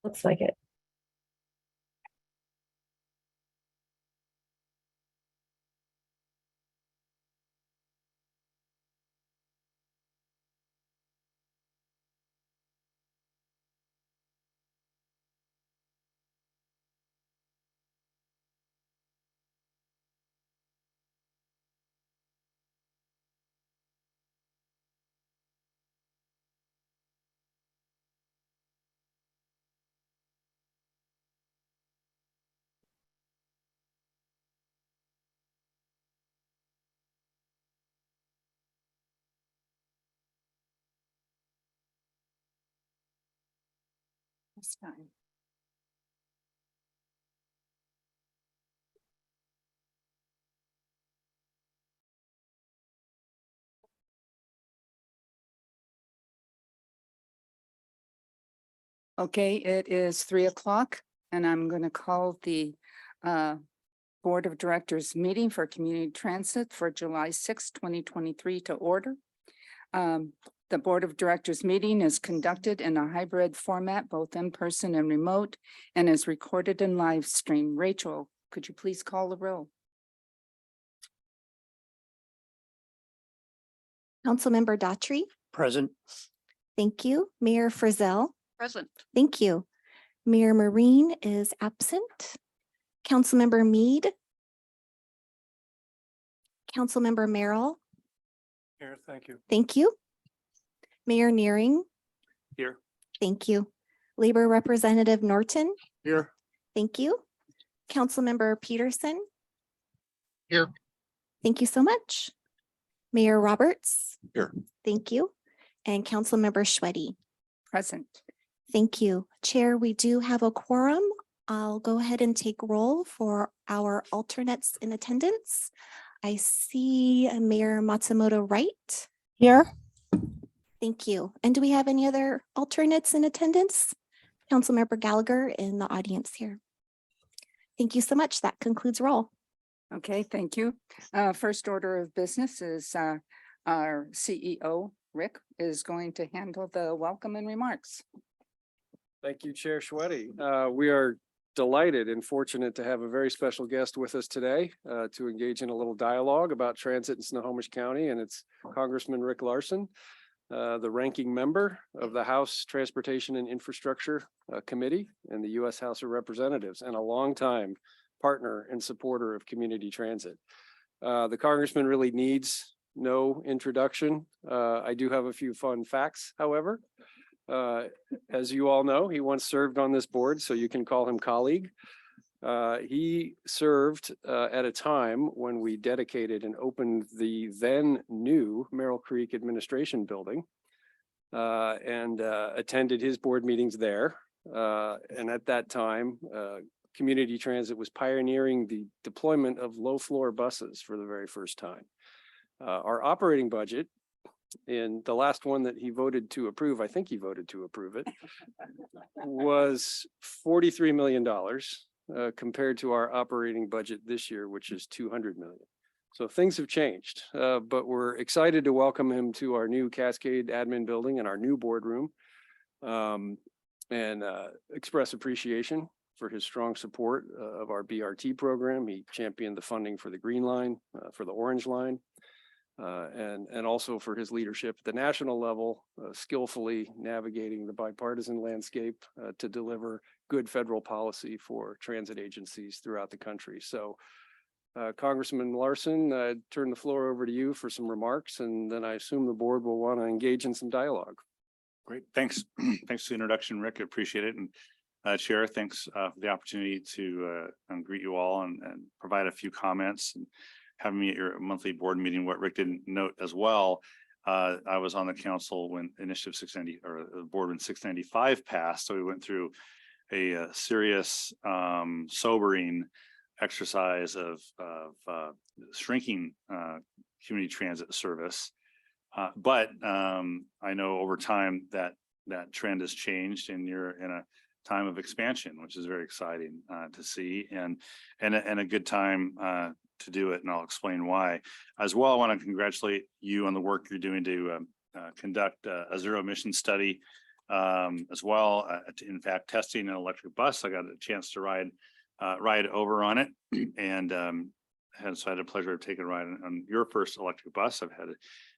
Looks like it. This time. Okay, it is 3 o'clock and I'm going to call the Board of Directors meeting for Community Transit for July 6, 2023 to order. The Board of Directors meeting is conducted in a hybrid format, both in person and remote, and is recorded and live stream. Rachel, could you please call the roll? Councilmember Daughtry. Present. Thank you. Mayor Frizzell. Present. Thank you. Mayor Marine is absent. Councilmember Mead. Councilmember Merrill. Here, thank you. Thank you. Mayor Nearing. Here. Thank you. Labor Representative Norton. Here. Thank you. Councilmember Peterson. Here. Thank you so much. Mayor Roberts. Here. Thank you. And Councilmember Schweddy. Present. Thank you. Chair, we do have a quorum. I'll go ahead and take roll for our alternates in attendance. I see Mayor Matsumoto Wright. Here. Thank you. And do we have any other alternates in attendance? Councilmember Gallagher in the audience here. Thank you so much. That concludes roll. Okay, thank you. First order of business is our CEO, Rick, is going to handle the welcome and remarks. Thank you, Chair Schweddy. We are delighted and fortunate to have a very special guest with us today to engage in a little dialogue about transit in Snohomish County, and it's Congressman Rick Larsen, the ranking member of the House Transportation and Infrastructure Committee in the U.S. House of Representatives, and a longtime partner and supporter of community transit. The Congressman really needs no introduction. I do have a few fun facts, however. As you all know, he once served on this board, so you can call him colleague. He served at a time when we dedicated and opened the then new Merrill Creek Administration Building and attended his board meetings there. And at that time, community transit was pioneering the deployment of low floor buses for the very first time. Our operating budget in the last one that he voted to approve, I think he voted to approve it, was $43 million compared to our operating budget this year, which is $200 million. So things have changed, but we're excited to welcome him to our new Cascade admin building and our new boardroom and express appreciation for his strong support of our BRT program. He championed the funding for the Green Line, for the Orange Line. And also for his leadership at the national level, skillfully navigating the bipartisan landscape to deliver good federal policy for transit agencies throughout the country. So Congressman Larsen, I turn the floor over to you for some remarks, and then I assume the board will want to engage in some dialogue. Great, thanks. Thanks for the introduction, Rick. I appreciate it. And Chair, thanks for the opportunity to greet you all and provide a few comments and having me at your monthly board meeting. What Rick didn't note as well, I was on the council when Initiative 690 or the board when 695 passed. So we went through a serious, sobering exercise of shrinking community transit service. But I know over time that trend has changed, and you're in a time of expansion, which is very exciting to see, and a good time to do it, and I'll explain why. As well, I want to congratulate you on the work you're doing to conduct a zero emission study as well. In fact, testing an electric bus, I got a chance to ride over on it, and so I had a pleasure of taking a ride on your first electric bus. I've had a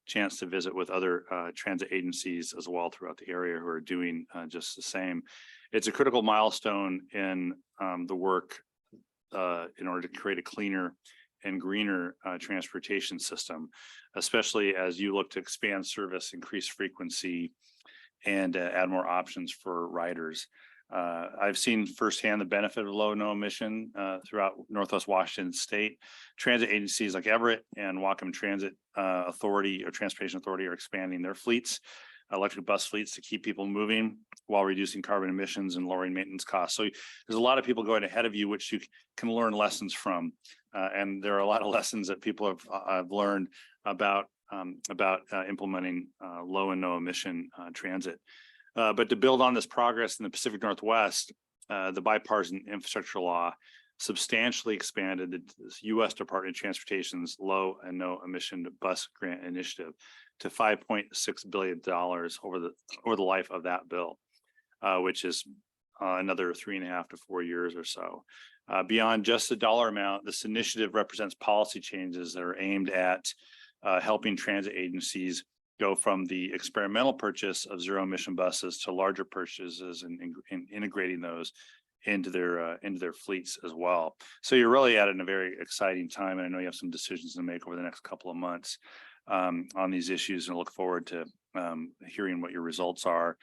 chance to visit with other transit agencies as well throughout the area who are doing just the same. It's a critical milestone in the work in order to create a cleaner and greener transportation system, especially as you look to expand service, increase frequency, and add more options for riders. I've seen firsthand the benefit of low and no emission throughout Northwest Washington State. Transit agencies like Everett and Whatcom Transit Authority or Transportation Authority are expanding their fleets, electric bus fleets, to keep people moving while reducing carbon emissions and lowering maintenance costs. So there's a lot of people going ahead of you, which you can learn lessons from. And there are a lot of lessons that people have learned about implementing low and no emission transit. But to build on this progress in the Pacific Northwest, the bipartisan infrastructure law substantially expanded the U.S. Department of Transportation's low and no emission bus grant initiative to $5.6 billion over the life of that bill, which is another 3.5 to 4 years or so. Beyond just the dollar amount, this initiative represents policy changes that are aimed at helping transit agencies go from the experimental purchase of zero emission buses to larger purchases and integrating those into their fleets as well. So you're really at it in a very exciting time, and I know you have some decisions to make over the next couple of months on these issues, and I look forward to hearing what your results are.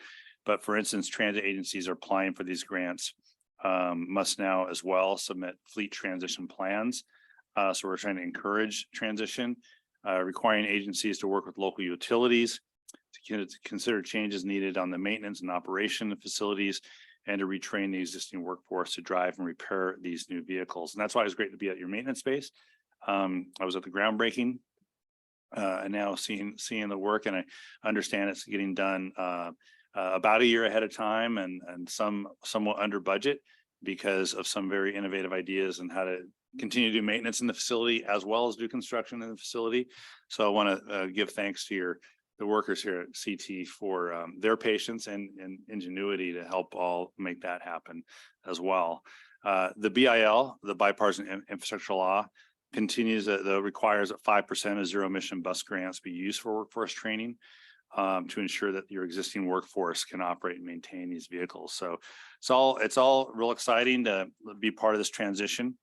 But for instance, transit agencies are applying for these grants must now as well submit fleet transition plans. So we're trying to encourage transition, requiring agencies to work with local utilities to consider changes needed on the maintenance and operation of facilities, and to retrain the existing workforce to drive and repair these new vehicles. And that's why it was great to be at your maintenance space. I was at the groundbreaking and now seeing the work, and I understand it's getting done about a year ahead of time and somewhat under budget because of some very innovative ideas and how to continue to do maintenance in the facility as well as do construction in the facility. So I want to give thanks to the workers here at CT for their patience and ingenuity to help all make that happen as well. The BIL, the bipartisan infrastructure law, continues requires that 5% of zero emission bus grants be used for workforce training to ensure that your existing workforce can operate and maintain these vehicles. So it's all real exciting to be part of this transition.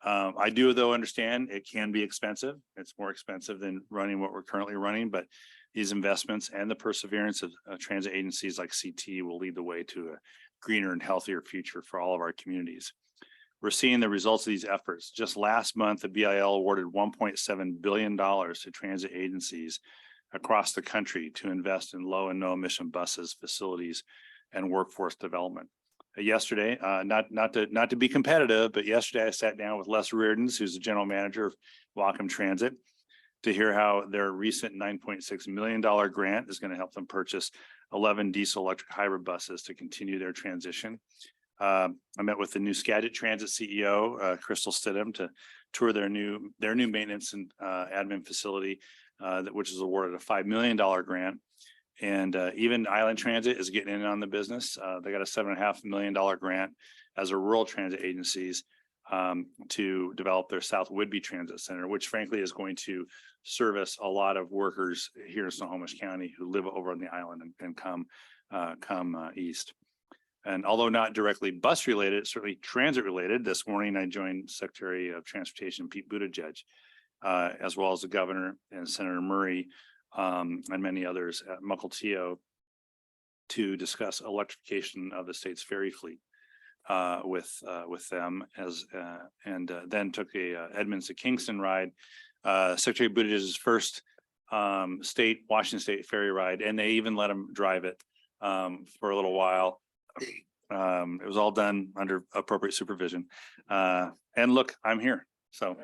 I do, though, understand it can be expensive. It's more expensive than running what we're currently running, but these investments and the perseverance of transit agencies like CT will lead the way to a greener and healthier future for all of our communities. We're seeing the results of these efforts. Just last month, the BIL awarded $1.7 billion to transit agencies across the country to invest in low and no emission buses, facilities, and workforce development. Yesterday, not to be competitive, but yesterday I sat down with Les Reardons, who's the general manager of Whatcom Transit, to hear how their recent $9.6 million grant is going to help them purchase 11 diesel electric hybrid buses to continue their transition. I met with the new Skagit Transit CEO, Crystal Stidham, to tour their new maintenance and admin facility, which is awarded a $5 million grant. And even Island Transit is getting in on the business. They got a $7.5 million grant as a rural transit agencies to develop their South Whidbey Transit Center, which frankly is going to service a lot of workers here in Snohomish County who live over on the island and come east. And although not directly bus related, certainly transit related, this morning I joined Secretary of Transportation Pete Buttigieg, as well as the governor and Senator Murray and many others at Mukilteo to discuss electrification of the state's ferry fleet with them and then took a Edmonds to Kingston ride, Secretary Buttigieg's first Washington State ferry ride, and they even let him drive it for a little while. It was all done under appropriate supervision. And look, I'm here. So,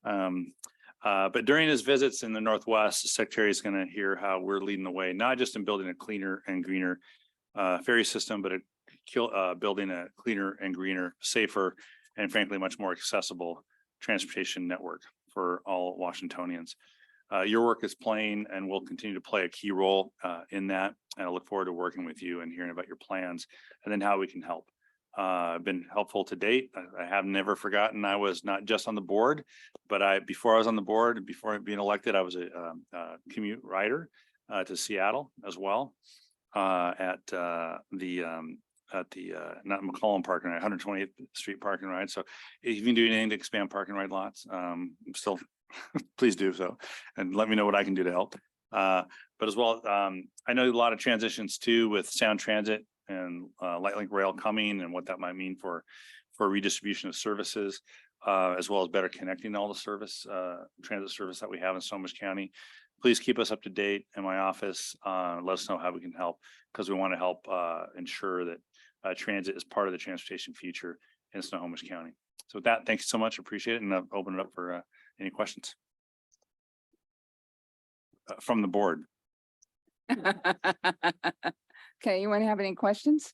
but during his visits in the Northwest, the Secretary is going to hear how we're leading the way, not just in building a cleaner and greener ferry system, but building a cleaner and greener, safer, and frankly, much more accessible transportation network for all Washingtonians. your work is playing and will continue to play a key role in that. And I look forward to working with you and hearing about your plans and then how we can help. Been helpful to date. I have never forgotten I was not just on the board, but before I was on the board, before being elected, I was a commute rider to Seattle as well at the not McCollum parking ride, 128th Street parking ride. So if you can do anything to expand parking ride lots, still please do so and let me know what I can do to help. But as well, I know a lot of transitions too with Sound Transit and Light Link Rail coming and what that might mean for redistribution of services, as well as better connecting all the transit service that we have in Snohomish County. Please keep us up to date in my office. Let us know how we can help because we want to help ensure that transit is part of the transportation future in Snohomish County. So with that, thank you so much. Appreciate it. And I'll open it up for any questions from the board. Okay, you want to have any questions?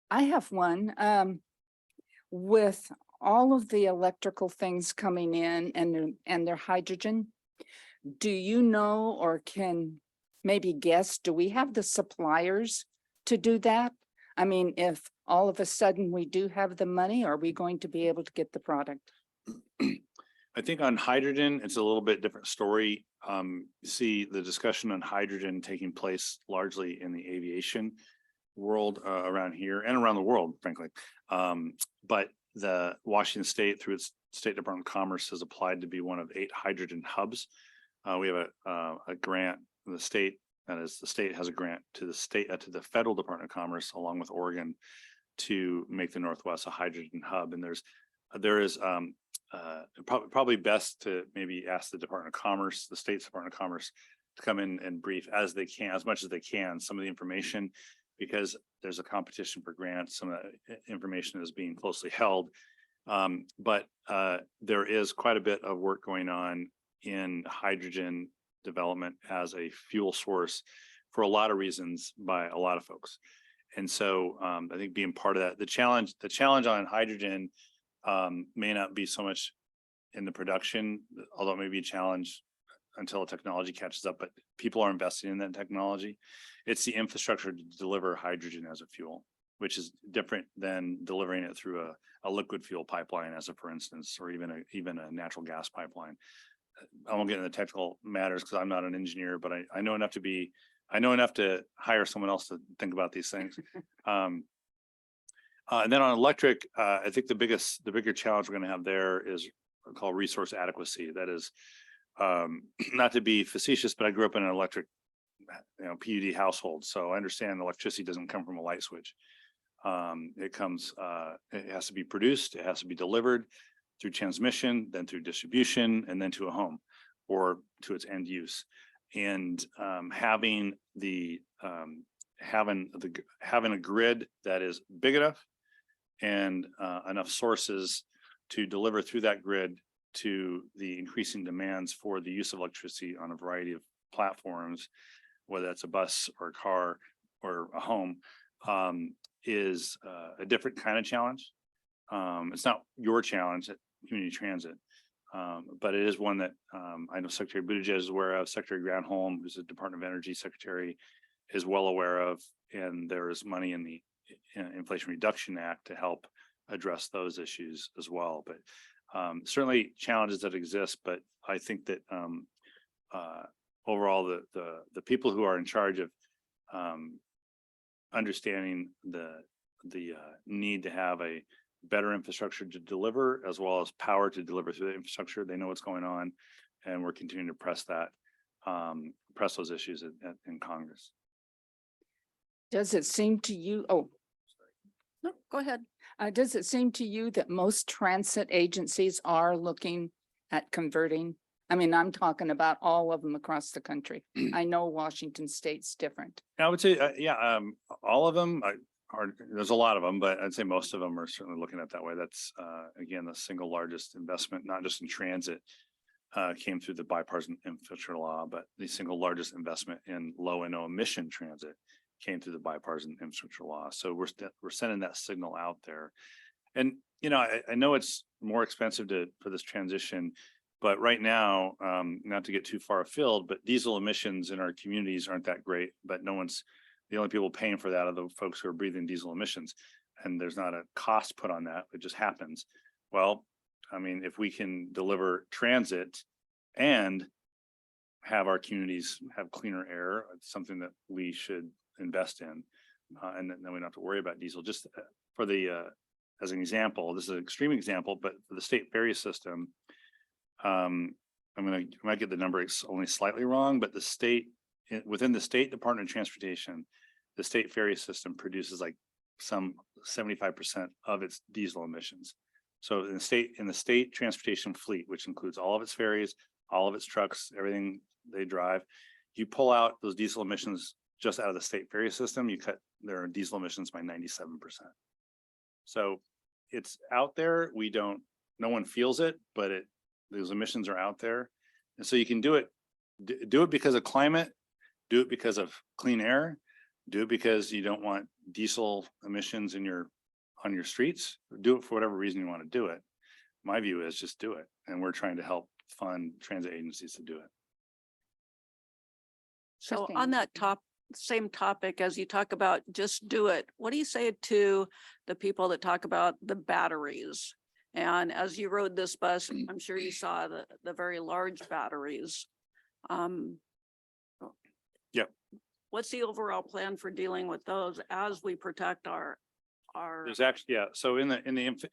I have one. With all of the electrical things coming in and their hydrogen, do you know or can maybe guess, do we have the suppliers to do that? I mean, if all of a sudden we do have the money, are we going to be able to get the product? I think on hydrogen, it's a little bit different story. See the discussion on hydrogen taking place largely in the aviation world around here and around the world, frankly. But the Washington State, through its State Department of Commerce, has applied to be one of 8 hydrogen hubs. We have a grant. The state has a grant to the Federal Department of Commerce, along with Oregon, to make the Northwest a hydrogen hub. And there is probably best to maybe ask the Department of Commerce, the state's Department of Commerce, to come in and brief as they can, as much as they can, some of the information, because there's a competition for grants. Some of that information is being closely held. But there is quite a bit of work going on in hydrogen development as a fuel source for a lot of reasons by a lot of folks. And so I think being part of that, the challenge on hydrogen may not be so much in the production, although it may be a challenge until the technology catches up, but people are investing in that technology. It's the infrastructure to deliver hydrogen as a fuel, which is different than delivering it through a liquid fuel pipeline, as a for instance, or even a natural gas pipeline. I won't get into the technical matters because I'm not an engineer, but I know enough to hire someone else to think about these things. And then on electric, I think the bigger challenge we're going to have there is called resource adequacy. That is, not to be facetious, but I grew up in an electric, PUD household, so I understand electricity doesn't come from a light switch. It has to be produced, it has to be delivered through transmission, then through distribution, and then to a home or to its end use. And having a grid that is big enough and enough sources to deliver through that grid to the increasing demands for the use of electricity on a variety of platforms, whether that's a bus or a car or a home, is a different kind of challenge. It's not your challenge at community transit, but it is one that I know Secretary Buttigieg is aware of. Secretary Granholm, who's the Department of Energy Secretary, is well aware of, and there is money in the Inflation Reduction Act to help address those issues as well. But certainly challenges that exist, but I think that overall the people who are in charge of understanding the need to have a better infrastructure to deliver, as well as power to deliver through the infrastructure, they know what's going on, and we're continuing to press those issues in Congress. Does it seem to you, no, go ahead. Does it seem to you that most transit agencies are looking at converting? I mean, I'm talking about all of them across the country. I know Washington State's different. I would say, all of them there's a lot of them, but I'd say most of them are certainly looking at it that way. That's again, the single largest investment, not just in transit, came through the bipartisan infrastructure law, but the single largest investment in low and no emission transit came through the bipartisan infrastructure law. So we're sending that signal out there. And I know it's more expensive for this transition, But right now, not to get too far afield, but diesel emissions in our communities aren't that great, but the only people paying for that are the folks who are breathing diesel emissions. And there's not a cost put on that, it just happens. Well, I mean, if we can deliver transit and have our communities have cleaner air, it's something that we should invest in. And then we don't have to worry about diesel. Just for the, as an example, this is an extreme example, but for the state ferry system, I might get the number only slightly wrong, but within the State Department of Transportation, the state ferry system produces like some 75% of its diesel emissions. So in the state transportation fleet, which includes all of its ferries, all of its trucks, everything they drive, you pull out those diesel emissions just out of the state ferry system, you cut their diesel emissions by 97%. So it's out there. No one feels it, but those emissions are out there. And so you can do it because of climate, do it because of clean air, do it because you don't want diesel emissions on your streets, do it for whatever reason you want to do it. My view is just do it. And we're trying to help fund transit agencies to do it. So Christine. on that same topic, as you talk about just do it, what do you say to the people that talk about the batteries? And as you rode this bus, I'm sure you saw the very large batteries. Yep. What's the overall plan for dealing with those as we protect our? There's actually, yeah. So in the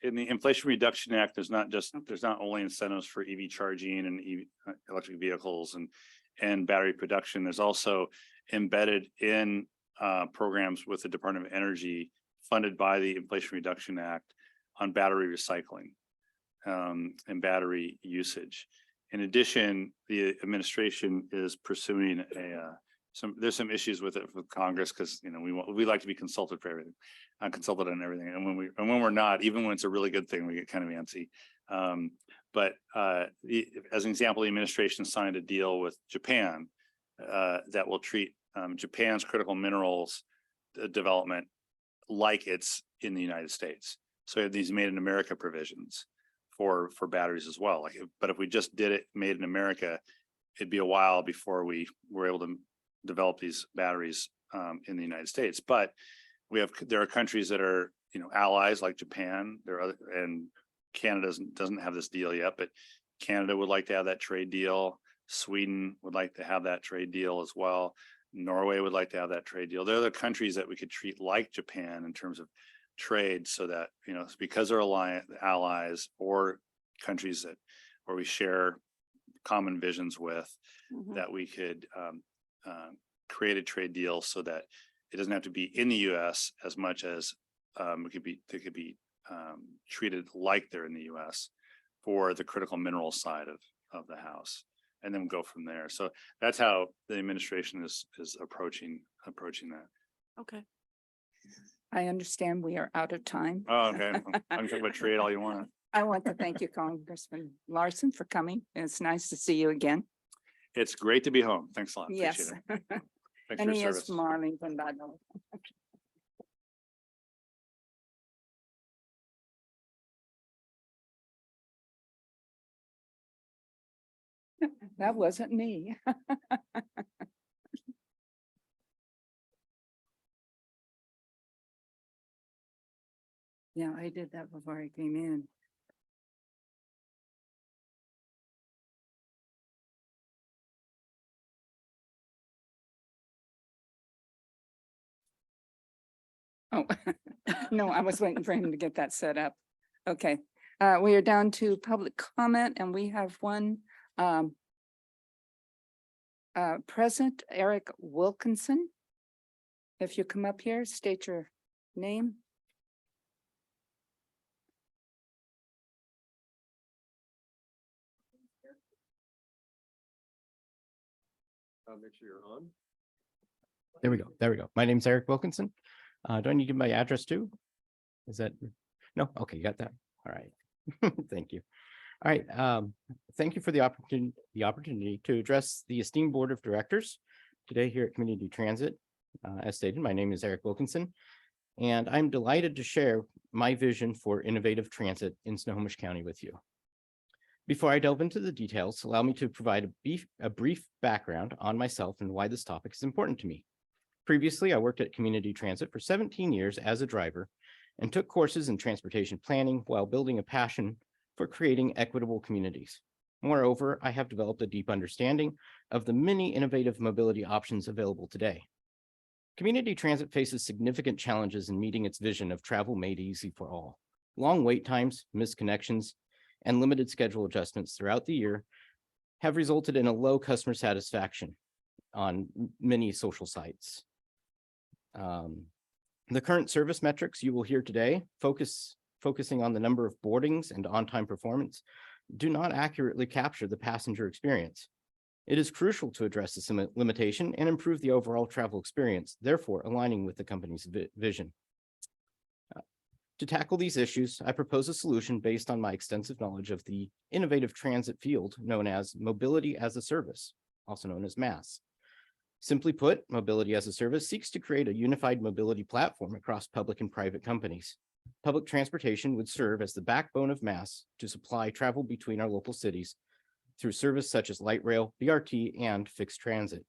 Inflation Reduction Act, there's not only incentives for EV charging and electric vehicles and battery production. There's also embedded in programs with the Department of Energy funded by the Inflation Reduction Act on battery recycling and battery usage. In addition, the administration is pursuing there's some issues with it with Congress because we like to be consulted for everything, consulted on everything, and when we're not, even when it's a really good thing, we get kind of antsy. But as an example, the administration signed a deal with Japan that will treat Japan's critical minerals development like it's in the United States. So we have these made in America provisions for batteries as well. But if we just did it made in America, it'd be a while before we were able to develop these batteries in the United States. But there are countries that are allies like Japan. And Canada doesn't have this deal yet, but Canada would like to have that trade deal. Sweden would like to have that trade deal as well. Norway would like to have that trade deal. There are other countries that we could treat like Japan in terms of trade, so that because they're allies or countries where we share common visions with, that we could create a trade deal so that it doesn't have to be in the U.S. as much as they could be treated like they're in the U.S. for the critical mineral side of the house, and then go from there. So that's how the administration is approaching that. Okay. I understand we are out of time. Oh, okay. I can talk about trade all you want. I want to thank you, Congressman Larson, for coming. It's nice to see you again. It's great to be home. Thanks a lot. Appreciate Yes. it. Thanks And for he your is service. from Arlington, by the way. That wasn't me. Yeah, I did that before I came in. Oh, no, I was waiting for him to get that set up. Okay, we are down to public comment and we have one present, Eric Wilkinson. If you come up here, state your name. Make sure you're on. There we go. There we go. My name's Eric Wilkinson. Do I need to give my address too? Is that, no? Okay, you got that. All right. Thank you. All right. Thank you for the opportunity to address the esteemed board of directors today here at Community Transit. As stated, my name is Eric Wilkinson, and I'm delighted to share my vision for innovative transit in Snohomish County with you. Before I delve into the details, allow me to provide a brief background on myself and why this topic is important to me. Previously, I worked at Community Transit for 17 years as a driver and took courses in transportation planning while building a passion for creating equitable communities. Moreover, I have developed a deep understanding of the many innovative mobility options available today. Community Transit faces significant challenges in meeting its vision of travel made easy for all. Long wait times, missed connections, and limited schedule adjustments throughout the year have resulted in a low customer satisfaction on many social sites. The current service metrics you will hear today, focusing on the number of boardings and on-time performance, do not accurately capture the passenger experience. It is crucial to address this limitation and improve the overall travel experience, therefore aligning with the company's vision. To tackle these issues, I propose a solution based on my extensive knowledge of the innovative transit field known as Mobility as a Service, also known as MaaS. Simply put, Mobility as a Service seeks to create a unified mobility platform across public and private companies. Public transportation would serve as the backbone of MaaS to supply travel between our local cities through service such as light rail, BRT, and fixed transit.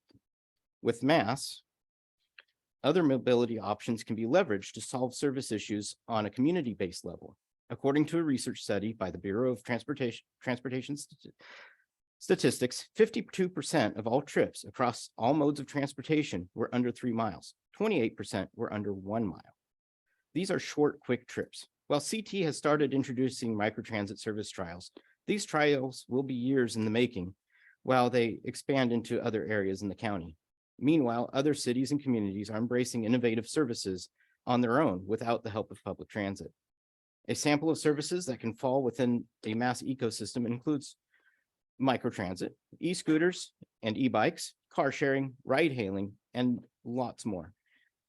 With MaaS, other mobility options can be leveraged to solve service issues on a community-based level. According to a research study by the Bureau of Transportation Statistics, 52% of all trips across all modes of transportation were under 3 miles. 28% were under 1 mile. These are short, quick trips. While CT has started introducing microtransit service trials, these trials will be years in the making while they expand into other areas in the county. Meanwhile, other cities and communities are embracing innovative services on their own without the help of public transit. A sample of services that can fall within a MaaS ecosystem includes microtransit, e-scooters and e-bikes, car sharing, ride hailing, and lots more.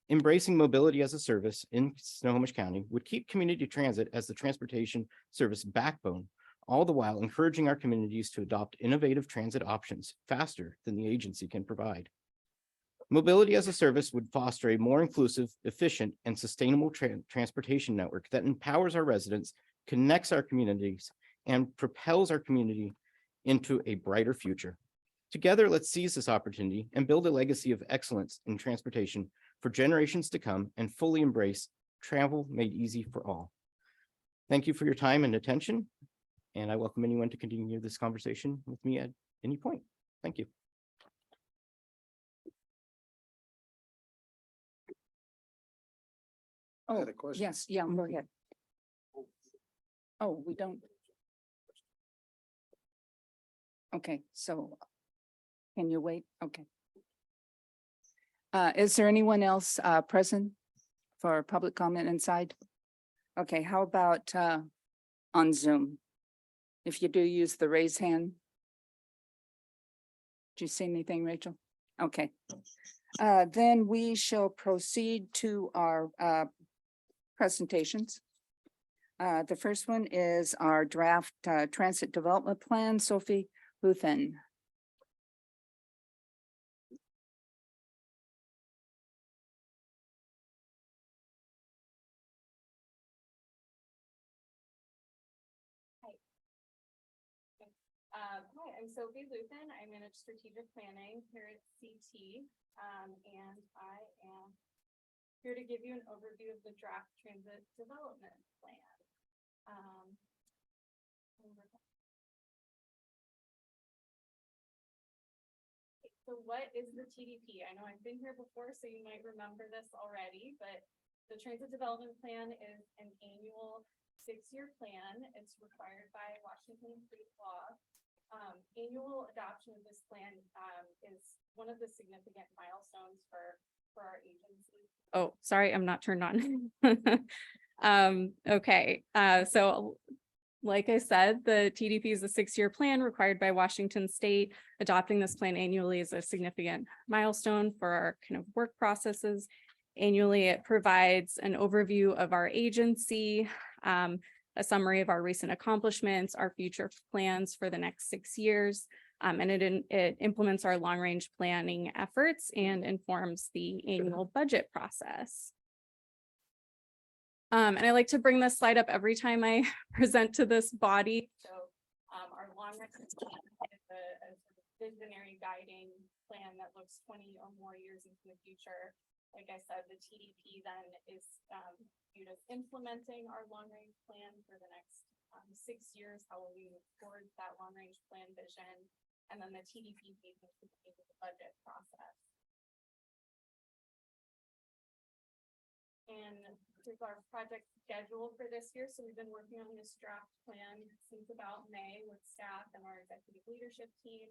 Embracing mobility as a service in Snohomish County would keep community transit as the transportation service backbone, all the while encouraging our communities to adopt innovative transit options faster than the agency can provide. Mobility as a service would foster a more inclusive, efficient, and sustainable transportation network that empowers our residents, connects our communities, and propels our community into a brighter future. Together, let's seize this opportunity and build a legacy of excellence in transportation for generations to come and fully embrace travel made easy for all. Thank you for your time and attention, and I welcome anyone to continue this conversation with me at any point. Thank you. I Oh, had a question. yes, yeah, go ahead. Oh, we don't. Okay, so can you wait? Okay. Is there anyone else present for public comment inside? Okay, how about on Zoom? If you do use the raise hand. Do you see anything, Rachel? Okay. Then we shall proceed to our presentations. The first one is our draft transit development plan. Sophie Huthen. Hi, I'm Sophie Luthen. I manage strategic planning here at CT, and I am here to give you an overview of the draft transit development plan. So what is the TDP? I know I've been here before, so you might remember this already, but the transit development plan is an annual 6-year plan. It's required by Washington state law. Annual adoption of this plan is one of the significant milestones for our agency. Oh, sorry, I'm not turned on. Okay, so like I said, the TDP is a 6-year plan required by Washington state. Adopting this plan annually is a significant milestone for our kind of work processes. Annually, it provides an overview of our agency, a summary of our recent accomplishments, our future plans for the next 6 years, and it implements our long-range planning efforts and informs the annual budget process. And I like to bring this slide up every time I present to this body. So our long range plan is a sort of visionary guiding plan that looks 20 or more years into the future. Like I said, the TDP then is viewed as implementing our long range plan for the next 6 years. How will we move towards that long range plan vision? And then the TDP feeds into the budget process. And here's our project schedule for this year. So we've been working on this draft plan since about May with staff and our executive leadership team.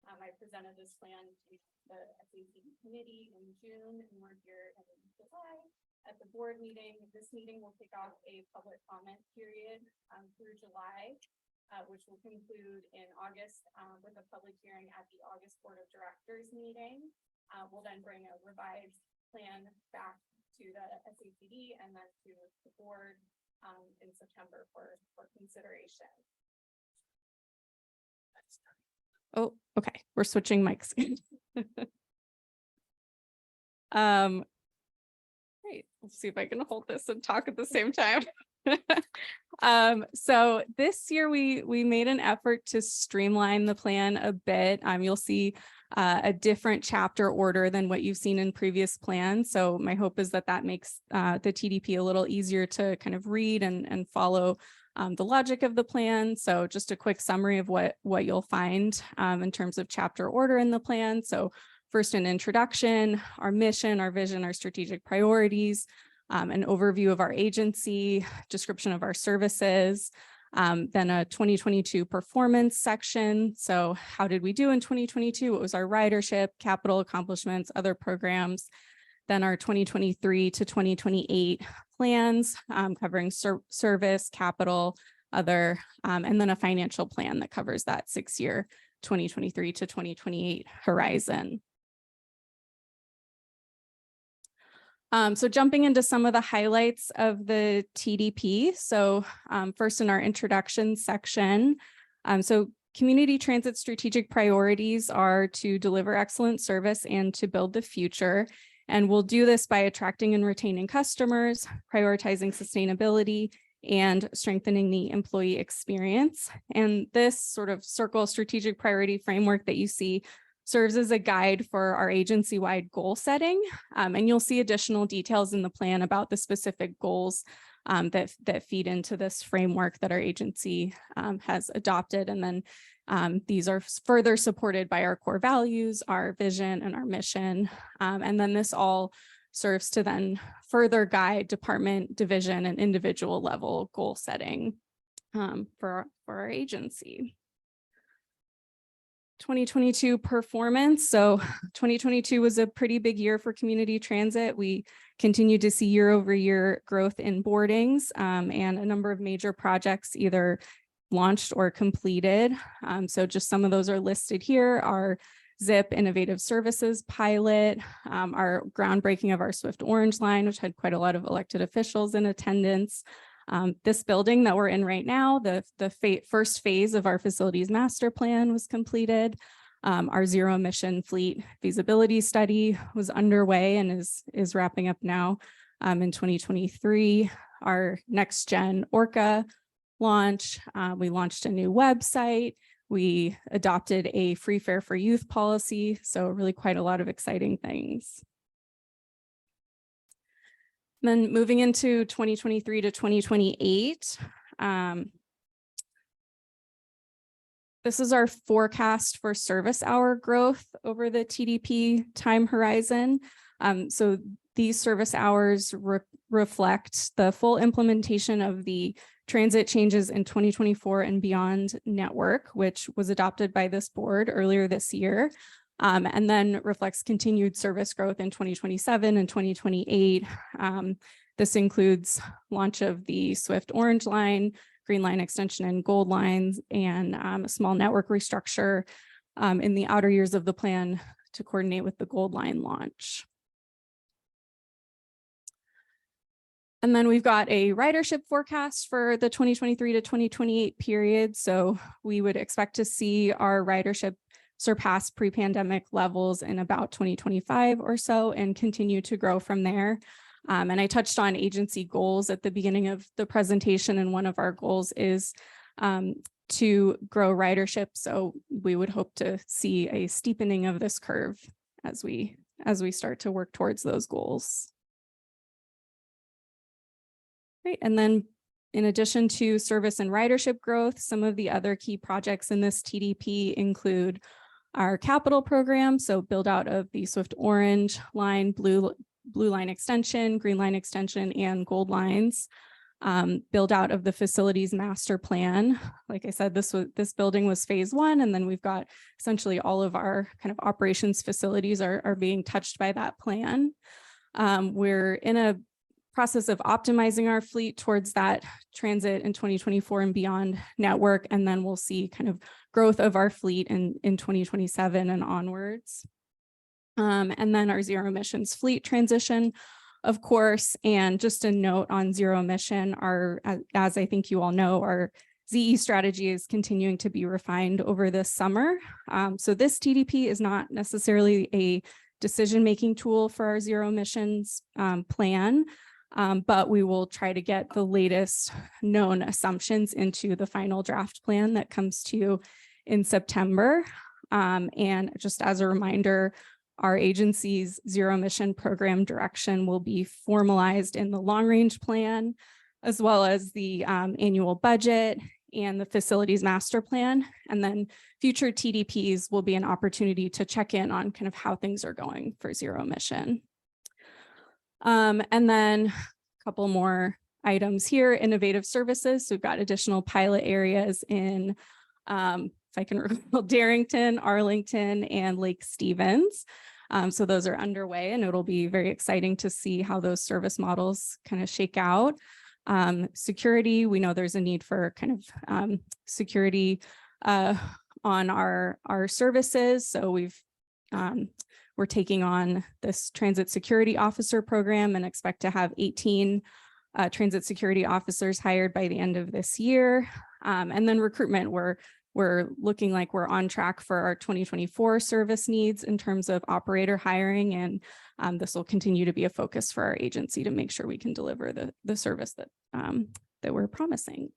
I presented this plan to the SAC committee in June, and we're here in July at the board meeting. This meeting will kick off a public comment period through July, which will conclude in August with a public hearing at the August Board of Directors meeting. We'll then bring a revised plan back to the SACD and then to the board in September for consideration. Oh, okay. We're switching mics. Great. Let's see if I can hold this and talk at the same time. So this year we made an effort to streamline the plan a bit. You'll see a different chapter order than what you've seen in previous plans. So my hope is that that makes the TDP a little easier to kind of read and follow the logic of the plan. So just a quick summary of what you'll find in terms of chapter order in the plan. So first, an introduction, our mission, our vision, our strategic priorities, an overview of our agency, description of our services, then a 2022 performance section. So how did we do in 2022? What was our ridership, capital accomplishments, other programs? Then our 2023 to 2028 plans covering service, capital, other, and then a financial plan that covers that 6-year 2023 to 2028 horizon. So jumping into some of the highlights of the TDP. So first in our introduction section, so community transit strategic priorities are to deliver excellent service and to build the future. And we'll do this by attracting and retaining customers, prioritizing sustainability, and strengthening the employee experience. And this sort of circle strategic priority framework that you see serves as a guide for our agency-wide goal setting. And you'll see additional details in the plan about the specific goals that feed into this framework that our agency has adopted. And then these are further supported by our core values, our vision, and our mission. And then this all serves to then further guide department, division, and individual level goal setting for our agency. 2022 performance. So 2022 was a pretty big year for community transit. We continued to see year-over-year growth in boardings and a number of major projects either launched or completed. So just some of those are listed here. Our ZIP Innovative Services pilot, our groundbreaking of our Swift Orange line, which had quite a lot of elected officials in attendance. This building that we're in right now, the first phase of our facilities master plan was completed. Our zero emission fleet feasibility study was underway and is wrapping up now in 2023. Our next gen Orca launch, we launched a new website. We adopted a free fare for youth policy. So really quite a lot of exciting things. Then moving into 2023 to 2028, this is our forecast for service hour growth over the TDP time horizon. So these service hours reflect the full implementation of the transit changes in 2024 and beyond network, which was adopted by this board earlier this year. And then reflects continued service growth in 2027 and 2028. This includes launch of the Swift Orange line, Green Line extension and Gold lines, and a small network restructure in the outer years of the plan to coordinate with the Gold line launch. And then we've got a ridership forecast for the 2023 to 2028 period. So we would expect to see our ridership surpass pre-pandemic levels in about 2025 or so and continue to grow from there. And I touched on agency goals at the beginning of the presentation, and one of our goals is to grow ridership. So we would hope to see a steepening of this curve as we start to work towards those goals. Great. And then in addition to service and ridership growth, some of the other key projects in this TDP include our capital program. So build out of the Swift Orange line, blue line extension, green line extension, and gold lines. Build out of the facilities master plan. Like I said, this building was phase 1, and then we've got essentially all of our kind of operations facilities are being touched by that plan. We're in a process of optimizing our fleet towards that transit in 2024 and beyond network, and then we'll see kind of growth of our fleet in 2027 and onwards. And then our zero emissions fleet transition, of course, and just a note on zero emission, as I think you all know, our ZE strategy is continuing to be refined over this summer. So this TDP is not necessarily a decision-making tool for our zero emissions plan, but we will try to get the latest known assumptions into the final draft plan that comes to you in September. And just as a reminder, our agency's zero emission program direction will be formalized in the long range plan, as well as the annual budget and the facilities master plan. And then future TDPs will be an opportunity to check in on kind of how things are going for zero emission. And then a couple more items here, innovative services. So we've got additional pilot areas in, if I can recall, Darrington, Arlington, and Lake Stevens. So those are underway, and it'll be very exciting to see how those service models kind of shake out. Security, we know there's a need for kind of security on our services. So we're taking on this transit security officer program and expect to have 18 transit security officers hired by the end of this year. And then recruitment, we're looking like we're on track for our 2024 service needs in terms of operator hiring, and this will continue to be a focus for our agency to make sure we can deliver the service that we're promising.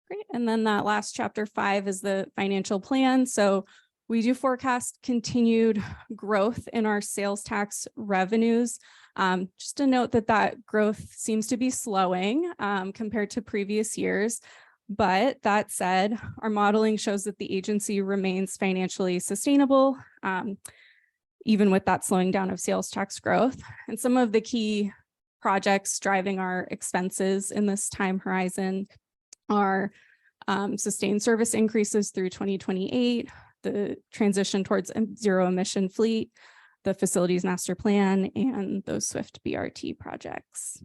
Great, and then that last chapter 5 is the financial plan. So we do forecast continued growth in our sales tax revenues. Just to note that growth seems to be slowing compared to previous years. But that said, our modeling shows that the agency remains financially sustainable, even with that slowing down of sales tax growth. And some of the key projects driving our expenses in this time horizon are sustained service increases through 2028, the transition towards a zero emission fleet, the facilities master plan, and those Swift BRT projects.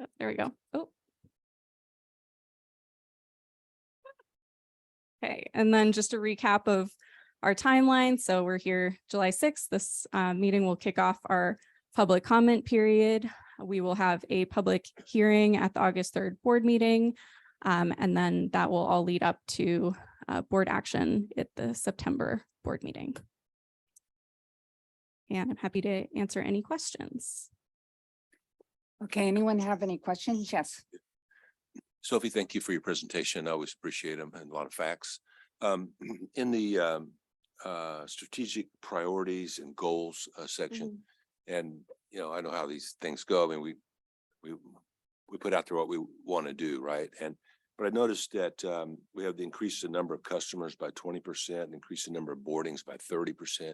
Oh, there we go. Oh. Okay, and then just a recap of our timeline. So we're here July 6th. This meeting will kick off our public comment period. We will have a public hearing at the August 3rd board meeting, and then that will all lead up to board action at the September board meeting. And I'm happy to answer any questions. Okay, anyone have any questions? Yes. Sophie, thank you for your presentation. I always appreciate them and a lot of facts. In the strategic priorities and goals section, and I know how these things go. I mean, we put out there what we want to do, right? But I noticed that we have the increase the number of customers by 20%, increase the number of boardings by 30%.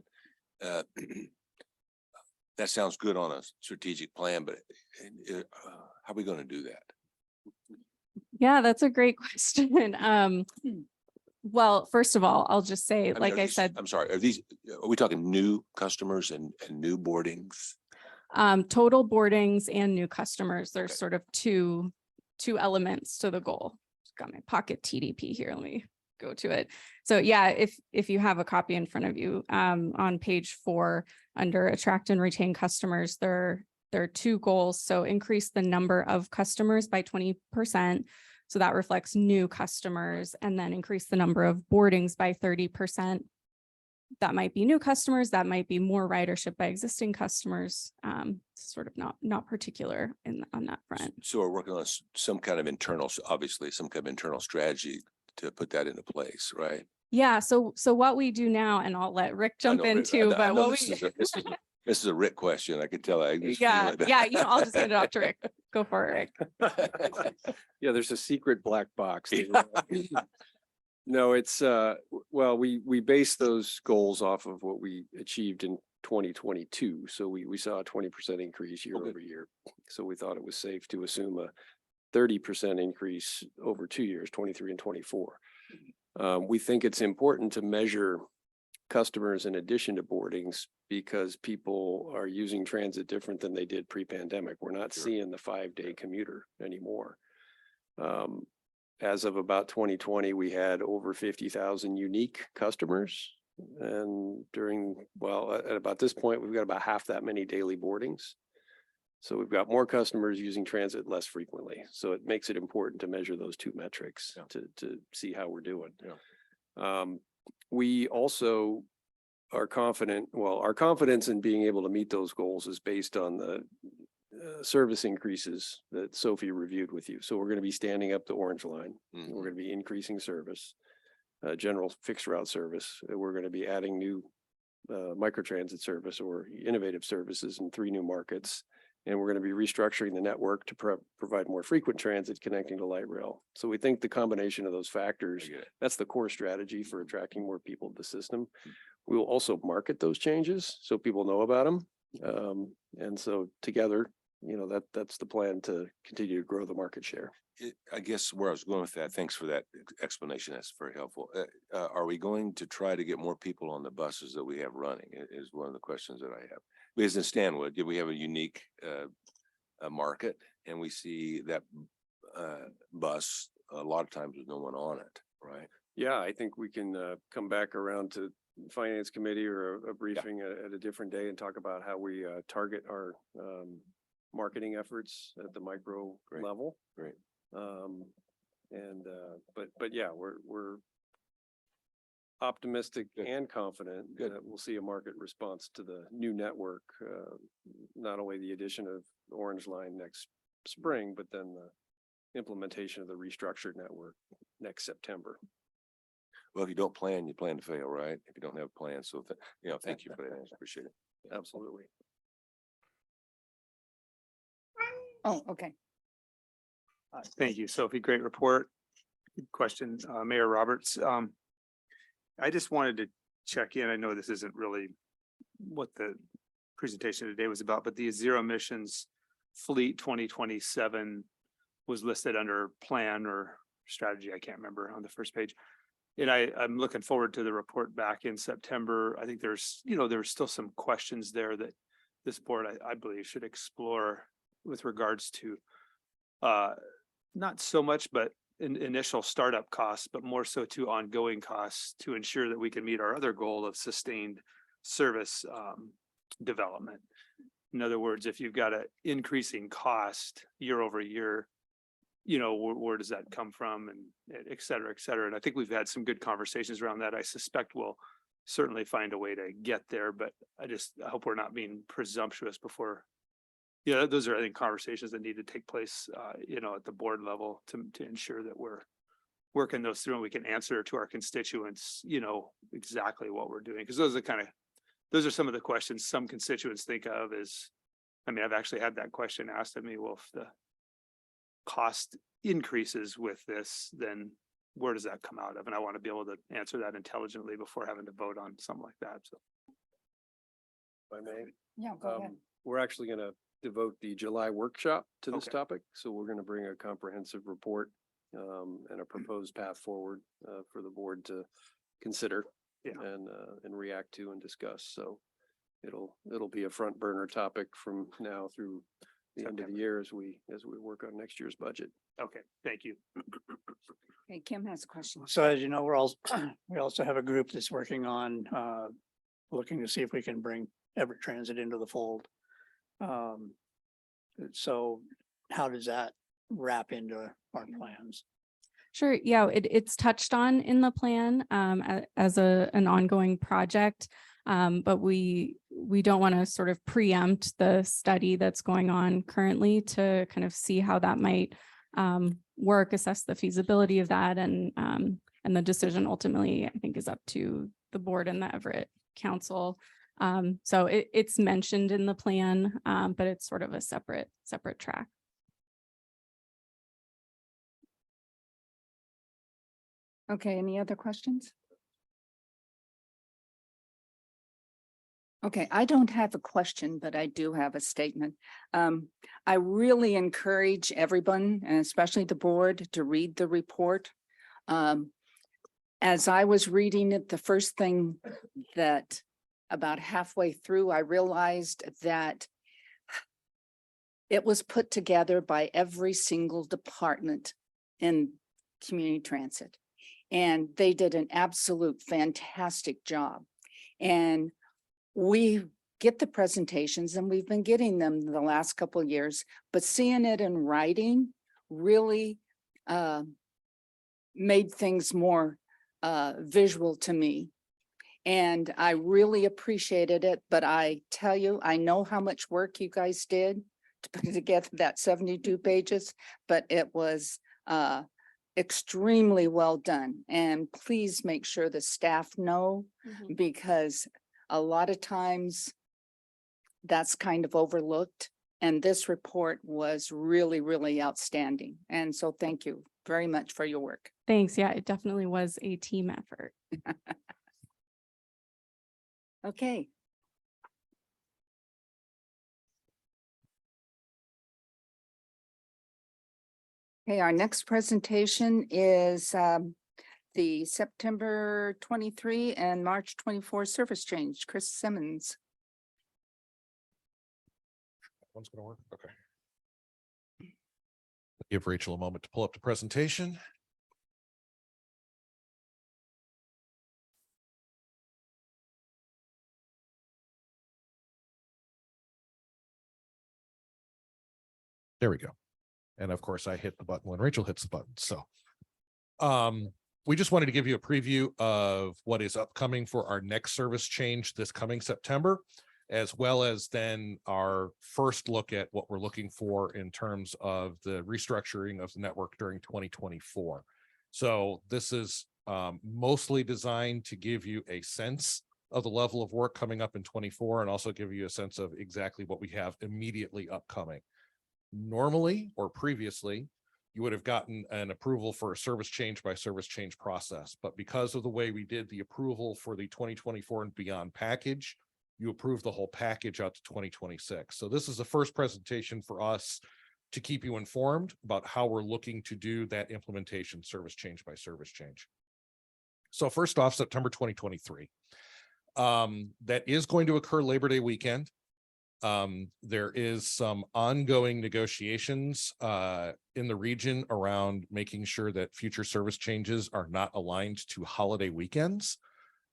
That sounds good on a strategic plan, but how are we going to do that? Yeah, that's a great question. Well, first of all, I'll just say, like I said, I'm sorry, are we talking new customers and new boardings? Total boardings and new customers. There's sort of two elements to the goal. Got my pocket TDP here. Let me go to it. So yeah, if you have a copy in front of you, on page 4 under attract and retain customers, there are 2 goals. So increase the number of customers by 20%. So that reflects new customers, and then increase the number of boardings by 30%. that might be new customers, that might be more ridership by existing customers. Sort of not particular on that front. So we're working on some kind of internal, obviously, some kind of internal strategy to put that into place, right? Yeah, so what we do now, and I'll let Rick I jump know, in Rick, too, I but know what this we. is a- This is a Rick question. I could tell. I just feel Yeah, it. yeah, I'll just hand it off to Rick. Go for it, Rick. Yeah, there's a secret black box. No, it's, well, we base those goals off of what we achieved in 2022. So we saw a 20% increase year Okay. over year. So we thought it was safe to assume a 30% increase over 2 years, 23 and 24. We think it's important to measure customers in addition to boardings because people are using transit different than they did pre-pandemic. We're not seeing the 5-day commuter anymore. As of about 2020, we had over 50,000 unique customers. And at about this point, we've got about half that many daily boardings. So we've got more customers using transit less frequently. So it makes it important to measure those two metrics to see how we're doing. We also are confident, our confidence in being able to meet those goals is based on the service increases that Sophie reviewed with you. So we're going to be standing up the Orange Line. Mhm. We're going to be increasing service, general fixed route service. We're going to be adding new microtransit service or innovative services in 3 new markets. And we're going to be restructuring the network to provide more frequent transit connecting to light rail. So we think the combination of those factors, that's the core strategy for attracting more people to the system. We will also market those changes so people know about them. And so together, that's the plan to continue to grow the market share. I guess where I was going with that, thanks for that explanation. That's very helpful. Are we going to try to get more people on the buses that we have running? Is one of the questions that I have. Because in Stanwood, we have a unique market and we see that bus a lot of times with no one on it, right? Yeah, I think we can come back around to finance committee or a briefing at a different day and talk about how we target our marketing efforts at the micro level. Great. But yeah, we're optimistic and confident that we'll see a market response to the new network. Not only the addition of the Orange Line next spring, but then the implementation of the restructured network next September. Well, if you don't plan, you plan to fail, right? If you don't have a plan. So, thank you for that. I appreciate it. Absolutely. Oh, okay. Thank you, Sophie. Great report. Good question, Mayor Roberts. I just wanted to check in. I know this isn't really what the presentation today was about, but the zero emissions fleet 2027 was listed under plan or strategy. I can't remember on the first page. And I'm looking forward to the report back in September. I think there's still some questions there that this board, I believe, should explore with regards to not so much, but initial startup costs, but more so to ongoing costs to ensure that we can meet our other goal of sustained service development. In other words, if you've got an increasing cost year over year, where does that come from, and et cetera, et cetera. And I think we've had some good conversations around that. I suspect we'll certainly find a way to get there, but I hope we're not being presumptuous before. Yeah, those are, I think, conversations that need to take place, at the board level to ensure that we're working those through and we can answer to our constituents, exactly what we're doing. Because those are some of the questions some constituents think of as, I've actually had that question asked of me, well, if the cost increases with this, then where does that come out of? And I want to be able to answer that intelligently before having to vote on something like that. So. If I may. Yeah, go ahead. We're actually going to devote the July workshop to this Okay. topic. So we're going to bring a comprehensive report and a proposed path forward for the board to consider and react to and discuss. So it'll be a front burner topic from now through the end of the year as we work on next year's budget. Okay, thank you. Okay, Kim has a question. So as you know, we also have a group that's working on looking to see if we can bring Everett Transit into the fold. So how does that wrap into our plans? Sure. Yeah, it's touched on in the plan as an ongoing project. But we don't want to sort of preempt the study that's going on currently to kind of see how that might work, assess the feasibility of that, and the decision ultimately, I think, is up to the board and the Everett Council. So it's mentioned in the plan, but it's sort of a separate track. Okay, any other questions? Okay, I don't have a question, but I do have a statement. I really encourage everyone, and especially the board, to read the report. As I was reading it, the first thing that about halfway through, I realized that it was put together by every single department in community transit. And they did an absolute fantastic job. And we get the presentations, and we've been getting them the last couple of years, but seeing it in writing really made things more visual to me. And I really appreciated it, but I tell you, I know how much work you guys did to put together that 72 pages, but it was extremely well done. And please make sure the staff know, because a lot of times that's kind of overlooked. And this report was really, really outstanding. And so thank you very much for your work. Thanks. Yeah, it definitely was a team effort. Okay. Okay, our next presentation is the September 23 and March 24 service change. Chris Simmons. One's gonna work. Okay. Give Rachel a moment to pull up the presentation. There we go. And of course I hit the button when Rachel hits the button. So we just wanted to give you a preview of what is upcoming for our next service change this coming September, as well as then our first look at what we're looking for in terms of the restructuring of the network during 2024. So this is mostly designed to give you a sense of the level of work coming up in 24, and also give you a sense of exactly what we have immediately upcoming. Normally, or previously, you would have gotten an approval for a service change by service change process. But because of the way we did the approval for the 2024 and beyond package, you approve the whole package out to 2026. So this is the first presentation for us to keep you informed about how we're looking to do that implementation service change by service change. So first off, September 2023. That is going to occur Labor Day weekend. There is some ongoing negotiations in the region around making sure that future service changes are not aligned to holiday weekends.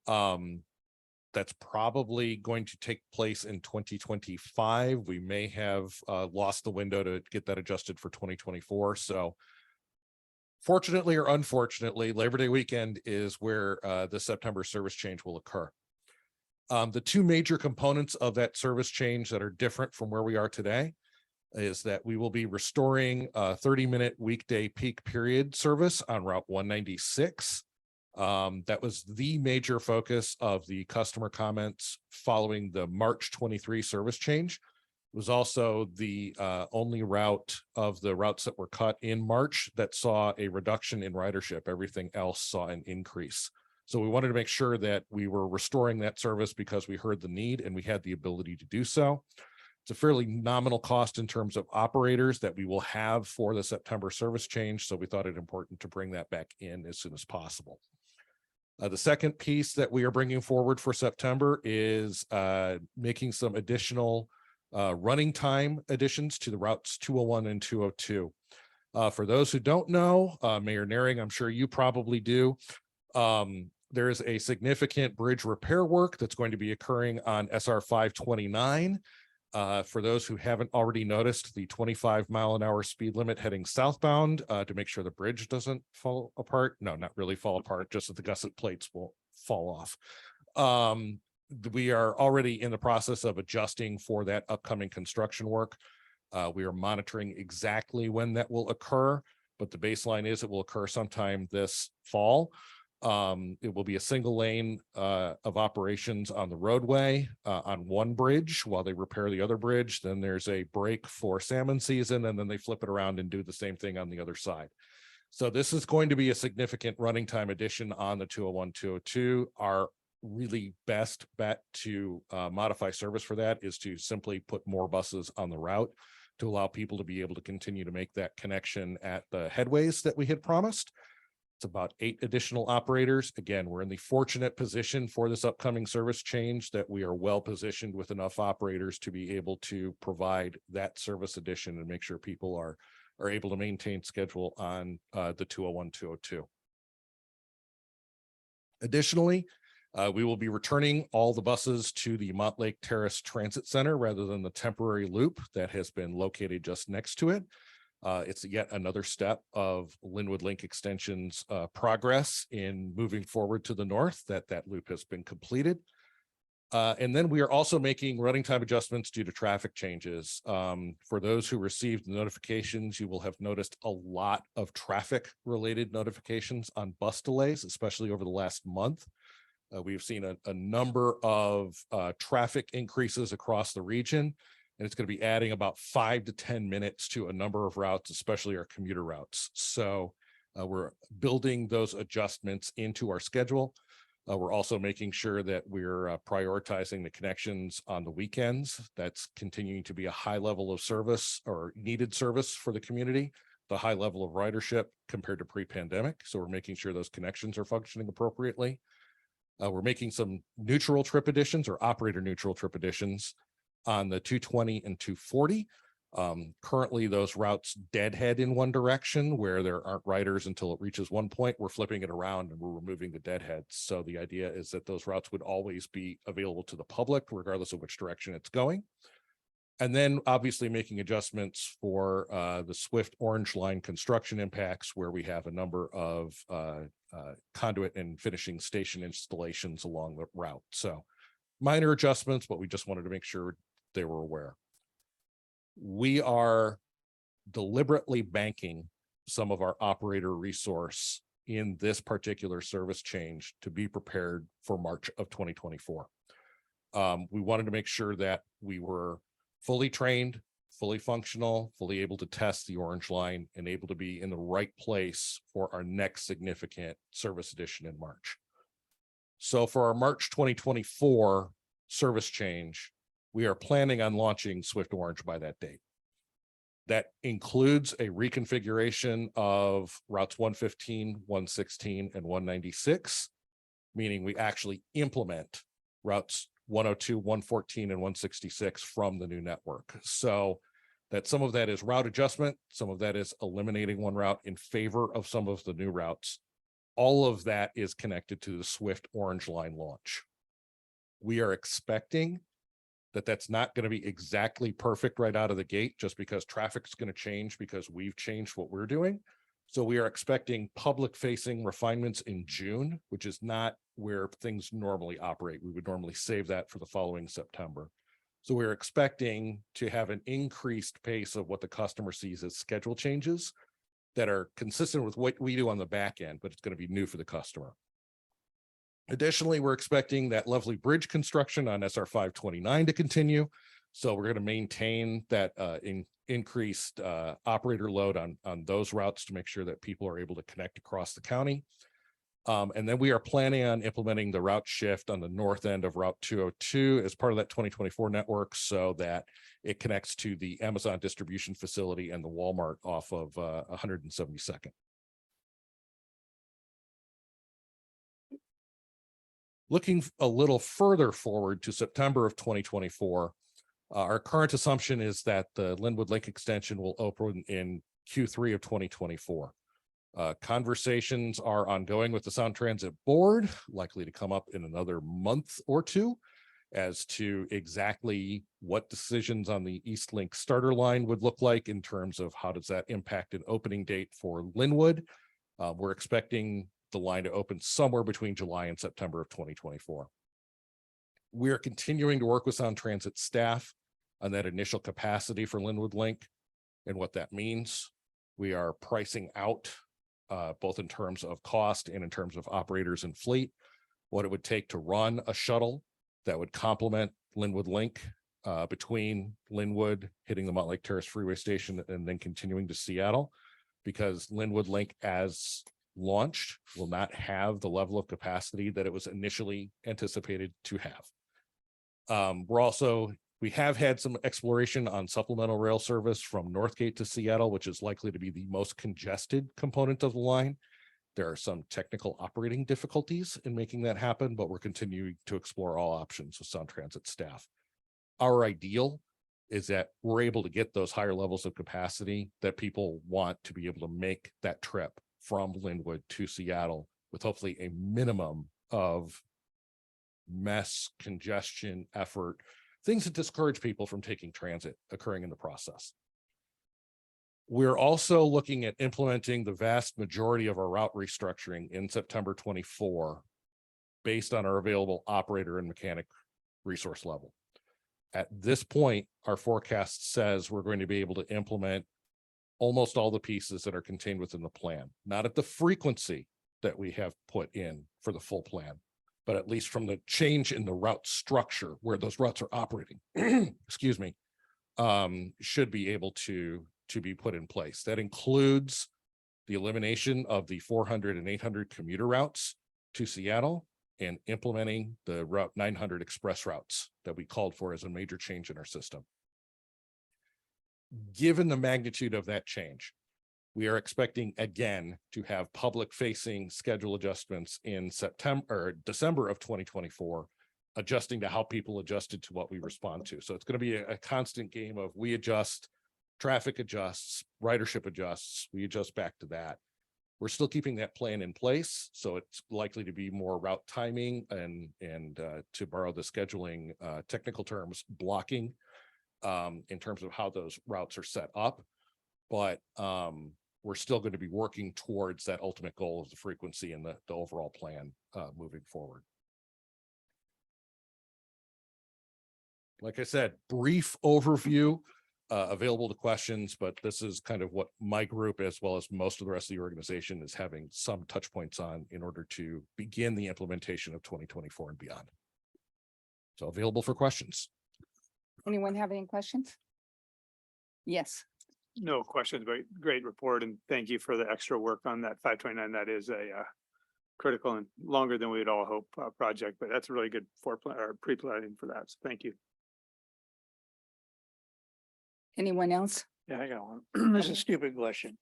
That's probably going to take place in 2025. We may have lost the window to get that adjusted for 2024. So fortunately or unfortunately, Labor Day weekend is where the September service change will occur. The two major components of that service change that are different from where we are today is that we will be restoring a 30-minute weekday peak period service on Route 196. That was the major focus of the customer comments following the March 23 service change. It was also the only route of the routes that were cut in March that saw a reduction in ridership. Everything else saw an increase. So we wanted to make sure that we were restoring that service because we heard the need and we had the ability to do so. It's a fairly nominal cost in terms of operators that we will have for the September service change. So we thought it important to bring that back in as soon as possible. The second piece that we are bringing forward for September is making some additional running time additions to the routes 201 and 202. For those who don't know, Mayor Naring, I'm sure you probably do. There is a significant bridge repair work that's going to be occurring on SR 529 For those who haven't already noticed, the 25-mile-an-hour speed limit heading southbound to make sure the bridge doesn't fall apart. No, not really fall apart, just that the gusset plates will fall off. We are already in the process of adjusting for that upcoming construction work. We are monitoring exactly when that will occur, but the baseline is it will occur sometime this fall. It will be a single lane of operations on the roadway on one bridge while they repair the other bridge. Then there's a break for salmon season, and then they flip it around and do the same thing on the other side. So this is going to be a significant running time addition on the 201, 202. Our really best bet to modify service for that is to simply put more buses on the route to allow people to be able to continue to make that connection at the headways that we had promised. It's about 8 additional operators. Again, we're in the fortunate position for this upcoming service change that we are well positioned with enough operators to be able to provide that service addition and make sure people are able to maintain schedule on the 201, 202. Additionally, we will be returning all the buses to the Montlake Terrace Transit Center rather than the temporary loop that has been located just next to it. It's yet another step of Linwood Link Extension's progress in moving forward to the north, that loop has been completed. And then we are also making running time adjustments due to traffic changes. For those who received the notifications, you will have noticed a lot of traffic related notifications on bus delays, especially over the last month. We've seen a number of traffic increases across the region, and it's going to be adding about 5 to 10 minutes to a number of routes, especially our commuter routes. So we're building those adjustments into our schedule. We're also making sure that we're prioritizing the connections on the weekends. That's continuing to be a high level of service or needed service for the community, the high level of ridership compared to pre-pandemic. So we're making sure those connections are functioning appropriately. We're making some neutral trip additions or operator neutral trip additions on the 220 and 240. Currently, those routes deadhead in one direction where there aren't riders until it reaches one point. We're flipping it around and we're removing the deadheads. So the idea is that those routes would always be available to the public, regardless of which direction it's going. And then obviously making adjustments for the Swift Orange Line construction impacts, where we have a number of conduit and finishing station installations along the route. So minor adjustments, but we just wanted to make sure they were aware. We are deliberately banking some of our operator resource in this particular service change to be prepared for March of 2024. We wanted to make sure that we were fully trained, fully functional, fully able to test the Orange Line, and able to be in the right place for our next significant service addition in March. So for our March 2024 service change, we are planning on launching Swift Orange by that date. That includes a reconfiguration of routes 115, 116, and 196, meaning we actually implement routes 102, 114, and 166 from the new network. So that some of that is route adjustment, some of that is eliminating one route in favor of some of the new routes. All of that is connected to the Swift Orange Line launch. We are expecting that that's not going to be exactly perfect right out of the gate, just because traffic's going to change because we've changed what we're doing. So we are expecting public facing refinements in June, which is not where things normally operate. We would normally save that for the following September. So we're expecting to have an increased pace of what the customer sees as schedule changes that are consistent with what we do on the back end, but it's going to be new for the customer. Additionally, we're expecting that lovely bridge construction on SR 529 to continue. So we're going to maintain that increased operator load on those routes to make sure that people are able to connect across the county. And then we are planning on implementing the route shift on the north end of Route 202 as part of that 2024 network, so that it connects to the Amazon distribution facility and the Walmart off of 172nd. Looking a little further forward to September of 2024, our current assumption is that the Linwood Link extension will open in Q3 of 2024. Conversations are ongoing with the Sound Transit Board, likely to come up in another month or two. as to exactly what decisions on the East Link starter line would look like in terms of how does that impact an opening date for Linwood. We're expecting the line to open somewhere between July and September of 2024. We're continuing to work with Sound Transit staff on that initial capacity for Linwood Link and what that means. We are pricing out both in terms of cost and in terms of operators and fleet, what it would take to run a shuttle that would complement Linwood Link between Linwood, hitting the Montlake Terrace Freeway Station, and then continuing to Seattle, because Linwood Link as launched will not have the level of capacity that it was initially anticipated to have. We have had some exploration on supplemental rail service from Northgate to Seattle, which is likely to be the most congested component of the line. There are some technical operating difficulties in making that happen, but we're continuing to explore all options with Sound Transit staff. Our ideal is that we're able to get those higher levels of capacity that people want to be able to make that trip from Linwood to Seattle with hopefully a minimum of mess, congestion, effort, things that discourage people from taking transit occurring in the process. We're also looking at implementing the vast majority of our route restructuring in September 24 based on our available operator and mechanic resource level. At this point, our forecast says we're going to be able to implement almost all the pieces that are contained within the plan, not at the frequency that we have put in for the full plan, but at least from the change in the route structure where those routes are operating, excuse me, should be able to be put in place. That includes the elimination of the 400 and 800 commuter routes to Seattle and implementing the Route 900 express routes that we called for as a major change in our system. Given the magnitude of that change, we are expecting again to have public facing schedule adjustments in September or December of 2024, adjusting to how people adjusted to what we respond to. So it's going to be a constant game of we adjust, traffic adjusts, ridership adjusts, we adjust back to that. We're still keeping that plan in place, so it's likely to be more route timing and to borrow the scheduling technical terms, blocking in terms of how those routes are set up. But we're still going to be working towards that ultimate goal of the frequency and the overall plan moving forward. Like I said, brief overview. Available to questions, but this is kind of what my group, as well as most of the rest of the organization, is having some touch points on in order to begin the implementation of 2024 and beyond. So available for questions. Anyone have any questions? Yes. No questions, but great report, and thank you for the extra work on that 529. That is a critical and longer than we'd all hope project, but that's a really good foreplan or pre-planning for that. So thank you. Anyone else? Yeah, I got one. This is a stupid question,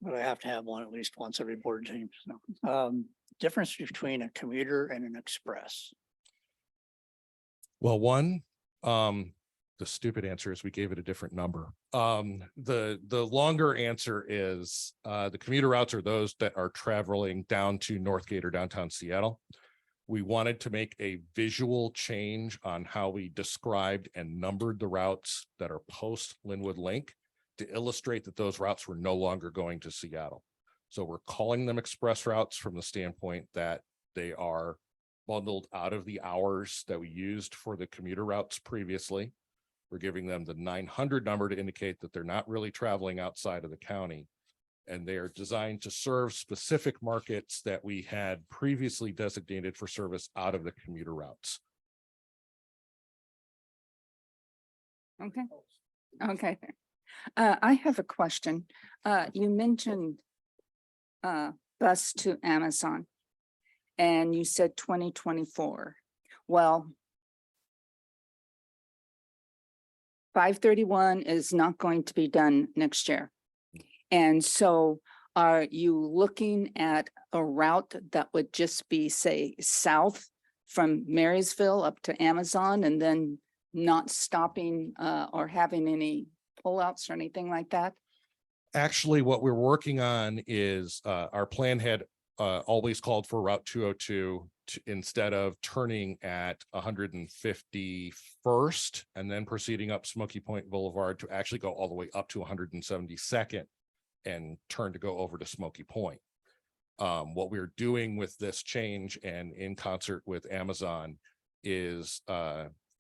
but I have to have one at least once every board team. So, difference between a commuter and an express. Well, one, the stupid answer is we gave it a different number. The longer answer is the commuter routes are those that are traveling down to Northgate or downtown Seattle. We wanted to make a visual change on how we described and numbered the routes that are post Linwood Link to illustrate that those routes were no longer going to Seattle. So we're calling them express routes from the standpoint that they are bundled out of the hours that we used for the commuter routes previously. We're giving them the 900 number to indicate that they're not really traveling outside of the county. And they are designed to serve specific markets that we had previously designated for service out of the commuter routes. Okay. Okay. I have a question. You mentioned bus to Amazon and you said 2024. Well, 531 is not going to be done next year. And so are you looking at a route that would just be, say, south from Marysville up to Amazon and then not stopping or having any pullouts or anything like that? Actually, what we're working on is our plan had always called for Route 202 instead of turning at 151st and then proceeding up Smoky Point Boulevard to actually go all the way up to 172nd and turn to go over to Smoky Point. What we're doing with this change and in concert with Amazon is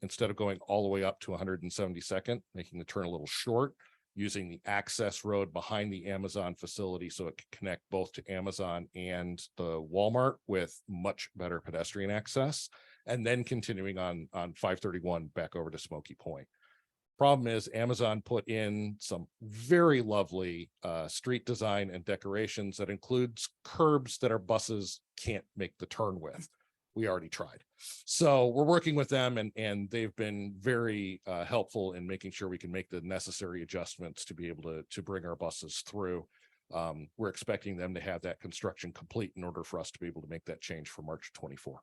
instead of going all the way up to 172nd, making the turn a little short, using the access road behind the Amazon facility so it can connect both to Amazon and the Walmart with much better pedestrian access, and then continuing on 531 back over to Smoky Point. Problem is Amazon put in some very lovely street design and decorations that includes curbs that our buses can't make the turn with. We already tried. So we're working with them and they've been very helpful in making sure we can make the necessary adjustments to be able to bring our buses through. We're expecting them to have that construction complete in order for us to be able to make that change for March 24.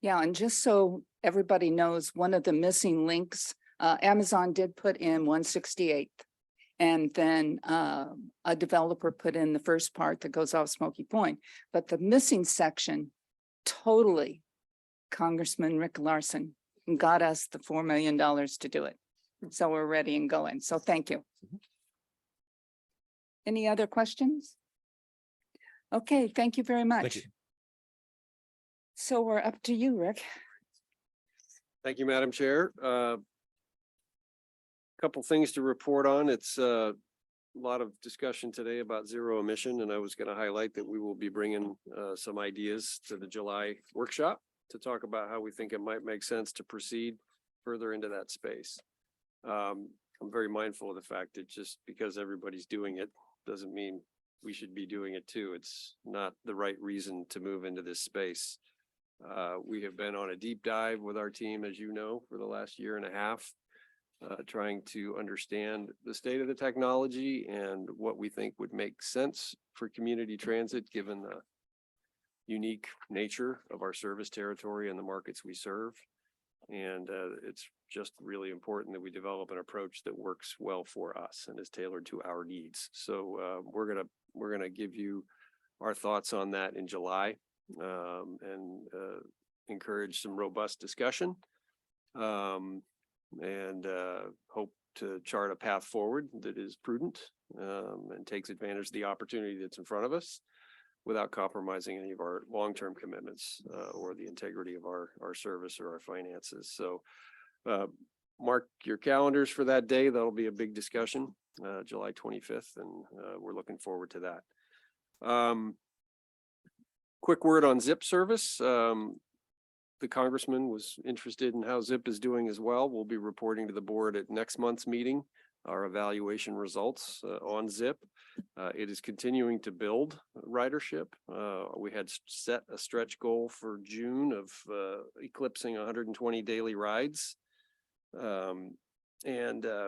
Yeah, and just so everybody knows, one of the missing links, Amazon did put in 168th. And then a developer put in the first part that goes off Smoky Point. But the missing section, totally, Congressman Rick Larson got us the $4 million to do it. So we're ready and going. So thank you. Any other questions? Okay, thank you very much. Thank you. So we're up to you, Rick. Thank you, Madam Chair. Couple things to report on. It's a lot of discussion today about zero emission, and I was going to highlight that we will be bringing some ideas to the July workshop to talk about how we think it might make sense to proceed further into that space. I'm very mindful of the fact that just because everybody's doing it doesn't mean we should be doing it too. It's not the right reason to move into this space. We have been on a deep dive with our team, as you know, for the last year and a half. Trying to understand the state of the technology and what we think would make sense for community transit, given the unique nature of our service territory and the markets we serve. And it's just really important that we develop an approach that works well for us and is tailored to our needs. So we're gonna give you our thoughts on that in July and encourage some robust discussion. And hope to chart a path forward that is prudent and takes advantage of the opportunity that's in front of us without compromising any of our long-term commitments or the integrity of our service or our finances. So mark your calendars for that day. That'll be a big discussion, July 25th, and we're looking forward to that. Quick word on Zip service. The congressman was interested in how Zip is doing as well. We'll be reporting to the board at next month's meeting, our evaluation results on Zip. It is continuing to build ridership. We had set a stretch goal for June of eclipsing 120 daily rides. And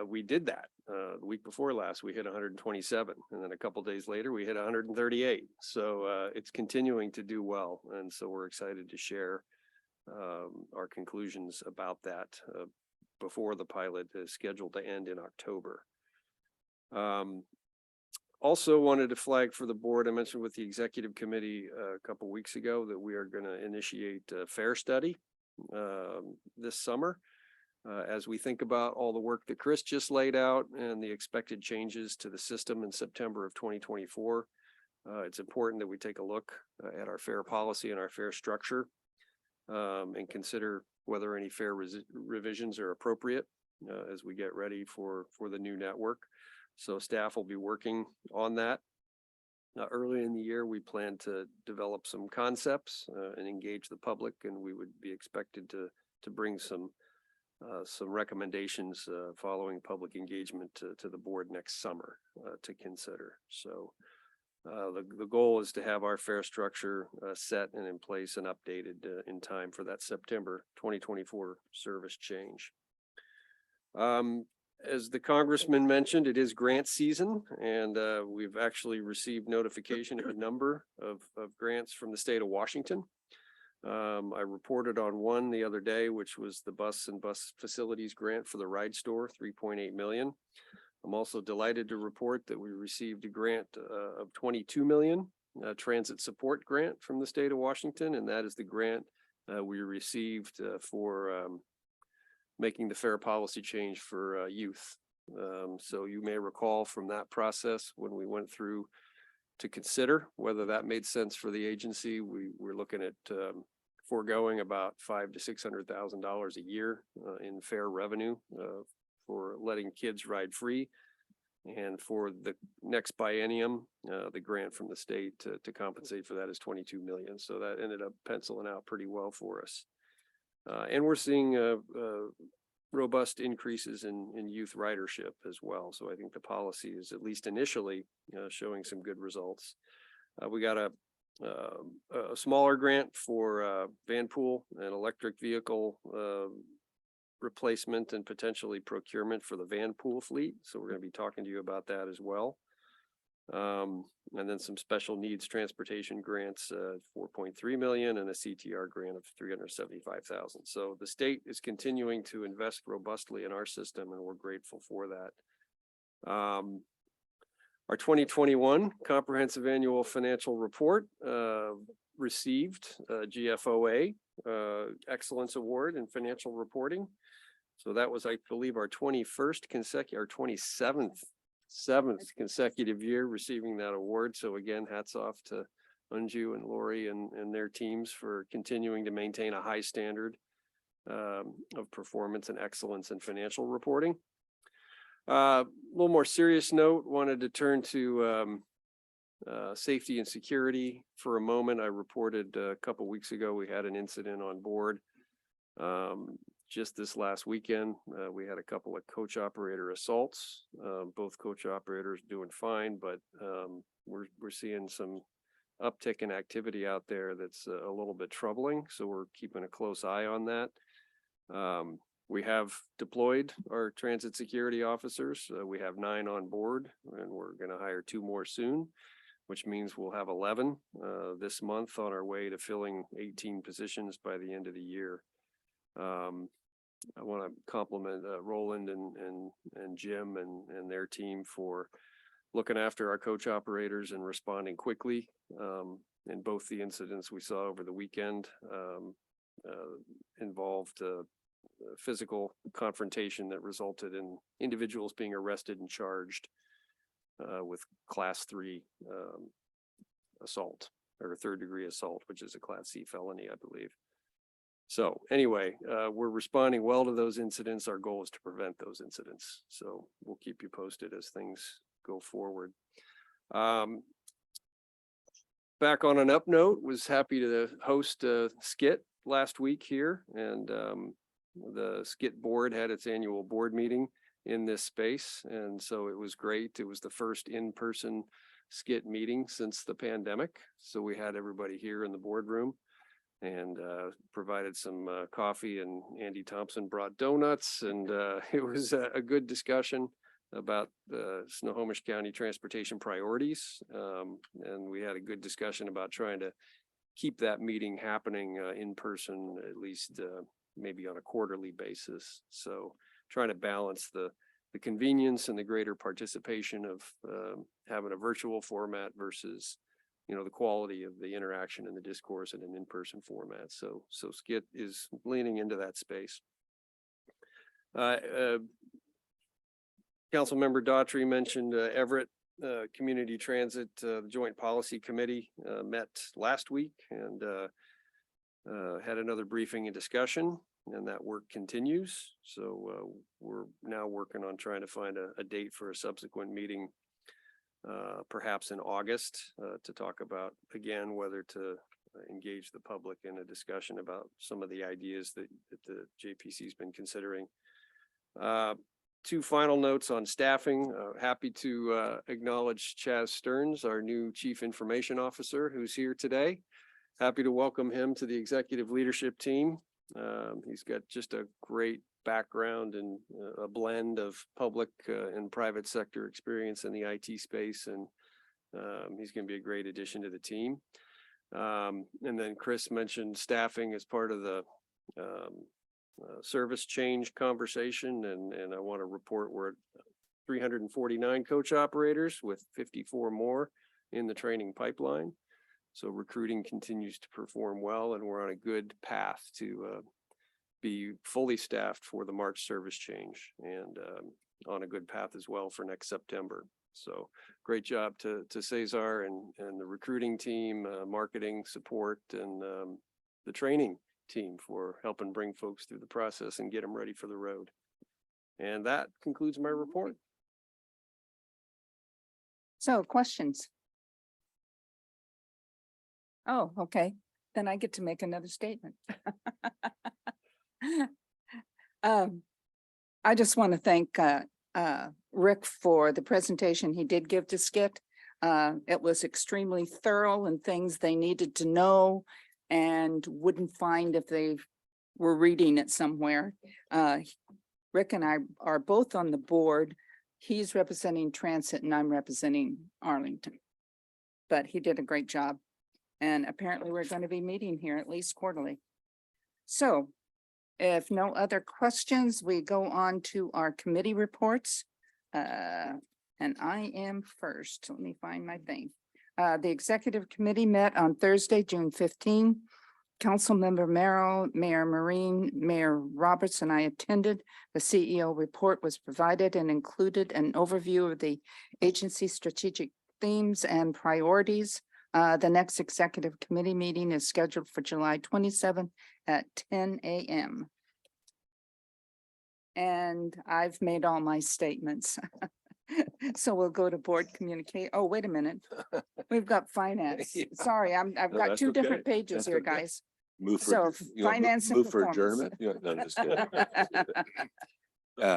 we did that. The week before last, we hit 127. And then a couple days later, we hit 138. So it's continuing to do well. And so we're excited to share our conclusions about that before the pilot is scheduled to end in October. Also wanted to flag for the board, I mentioned with the executive committee a couple weeks ago that we are going to initiate a fare study this summer. As we think about all the work that Chris just laid out and the expected changes to the system in September of 2024, it's important that we take a look at our fare policy and our fare structure. And consider whether any fare revisions are appropriate as we get ready for the new network. So staff will be working on that. Early in the year, we plan to develop some concepts and engage the public, and we would be expected to bring some recommendations following public engagement to the board next summer to consider. So the goal is to have our fare structure set and in place and updated in time for that September 2024 service change. As the congressman mentioned, it is grant season, and we've actually received notification of a number of grants from the state of Washington. I reported on one the other day, which was the bus and bus facilities grant for the Ride Store, $3.8 million. I'm also delighted to report that we received a grant of $22 million transit support grant from the state of Washington, and that is the grant we received for making the fare policy change for youth. So you may recall from that process when we went through to consider whether that made sense for the agency, we were looking at foregoing about $500,000 to $600,000 a year in fare revenue for letting kids ride free. And for the next biennium, the grant from the state to compensate for that is 22 million. So that ended up penciling out pretty well for us. And we're seeing robust increases in youth ridership as well. So I think the policy is at least initially showing some good results. We got a smaller grant for van pool and electric vehicle replacement and potentially procurement for the van pool fleet. So we're going to be talking to you about that as well. And then some special needs transportation grants, 4.3 million, and a CTR grant of 375,000. So the state is continuing to invest robustly in our system, and we're grateful for that. Our 2021 comprehensive annual financial report received GFOA Excellence Award in financial reporting. So that was, I believe, our 27th consecutive year receiving that award. So again, hats off to Unju and Lori and their teams for continuing to maintain a high standard of performance and excellence in financial reporting. A little more serious note, wanted to turn to safety and security for a moment. I reported a couple weeks ago, we had an incident on board. Just this last weekend, we had a couple of coach operator assaults. Both coach operators doing fine, but we're seeing some uptick in activity out there that's a little bit troubling. So we're keeping a close eye on that. We have deployed our transit security officers. We have 9 on board, and we're going to hire 2 more soon, which means we'll have 11 this month, on our way to filling 18 positions by the end of the year. I want to compliment Roland and Jim and their team for looking after our coach operators and responding quickly. In both the incidents we saw over the weekend involved physical confrontation that resulted in individuals being arrested and charged with class 3 assault, or 3rd degree assault, which is a class C felony, I believe. So anyway, we're responding well to those incidents. Our goal is to prevent those incidents. So we'll keep you posted as things go forward. Back on an up note, was happy to host a skit last week here, and the skit board had its annual board meeting in this space. And so it was great. It was the first in-person skit meeting since the pandemic. So we had everybody here in the boardroom and provided some coffee, and Andy Thompson brought donuts, and it was a good discussion about the Snohomish County transportation priorities. And we had a good discussion about trying to keep that meeting happening in person, at least maybe on a quarterly basis. So trying to balance the convenience and the greater participation of having a virtual format versus the quality of the interaction and the discourse in an in-person format. So Skit is leaning into that space. Councilmember Daughtry mentioned Everett Community Transit, the Joint Policy Committee met last week and had another briefing and discussion, and that work continues. So we're now working on trying to find a date for a subsequent meeting, perhaps in August, to talk about, again, whether to engage the public in a discussion about some of the ideas that the JPC has been considering. 2 final notes on staffing. Happy to acknowledge Chaz Stearns, our new Chief Information Officer, who's here today. Happy to welcome him to the executive leadership team. He's got just a great background and a blend of public and private sector experience in the IT space, and he's going to be a great addition to the team. And then Chris mentioned staffing as part of the service change conversation, and I want to report we're at 349 coach operators with 54 more in the training pipeline. So recruiting continues to perform well, and we're on a good path to be fully staffed for the March service change, and on a good path as well for next September. So great job to Cesar and the recruiting team, marketing support, and the training team for helping bring folks through the process and get them ready for the road. And that concludes my report. So questions? Oh, okay. Then I get to make another statement. I just want to thank Rick for the presentation he did give to Skit. It was extremely thorough and things they needed to know and wouldn't find if they were reading it somewhere. Rick and I are both on the board. He's representing Transit and I'm representing Arlington. But he did a great job. And apparently we're going to be meeting here at least quarterly. So if no other questions, we go on to our committee reports. And I am first. Let me find my thing. The executive committee met on Thursday, June 15. Councilmember Merrill, Mayor Marine, Mayor Roberts, and I attended. The CEO report was provided and included an overview of the agency's strategic themes and priorities. The next executive committee meeting is scheduled for July 27 at 10 a.m. And I've made all my statements. So we'll go to board communicate. Oh, wait a minute. We've got finance. Yeah. Sorry, I've No, got that's two okay. different pages That's here, okay. guys. Move for, So you know, finance and move for performance. adjournment. You know, no, just kidding.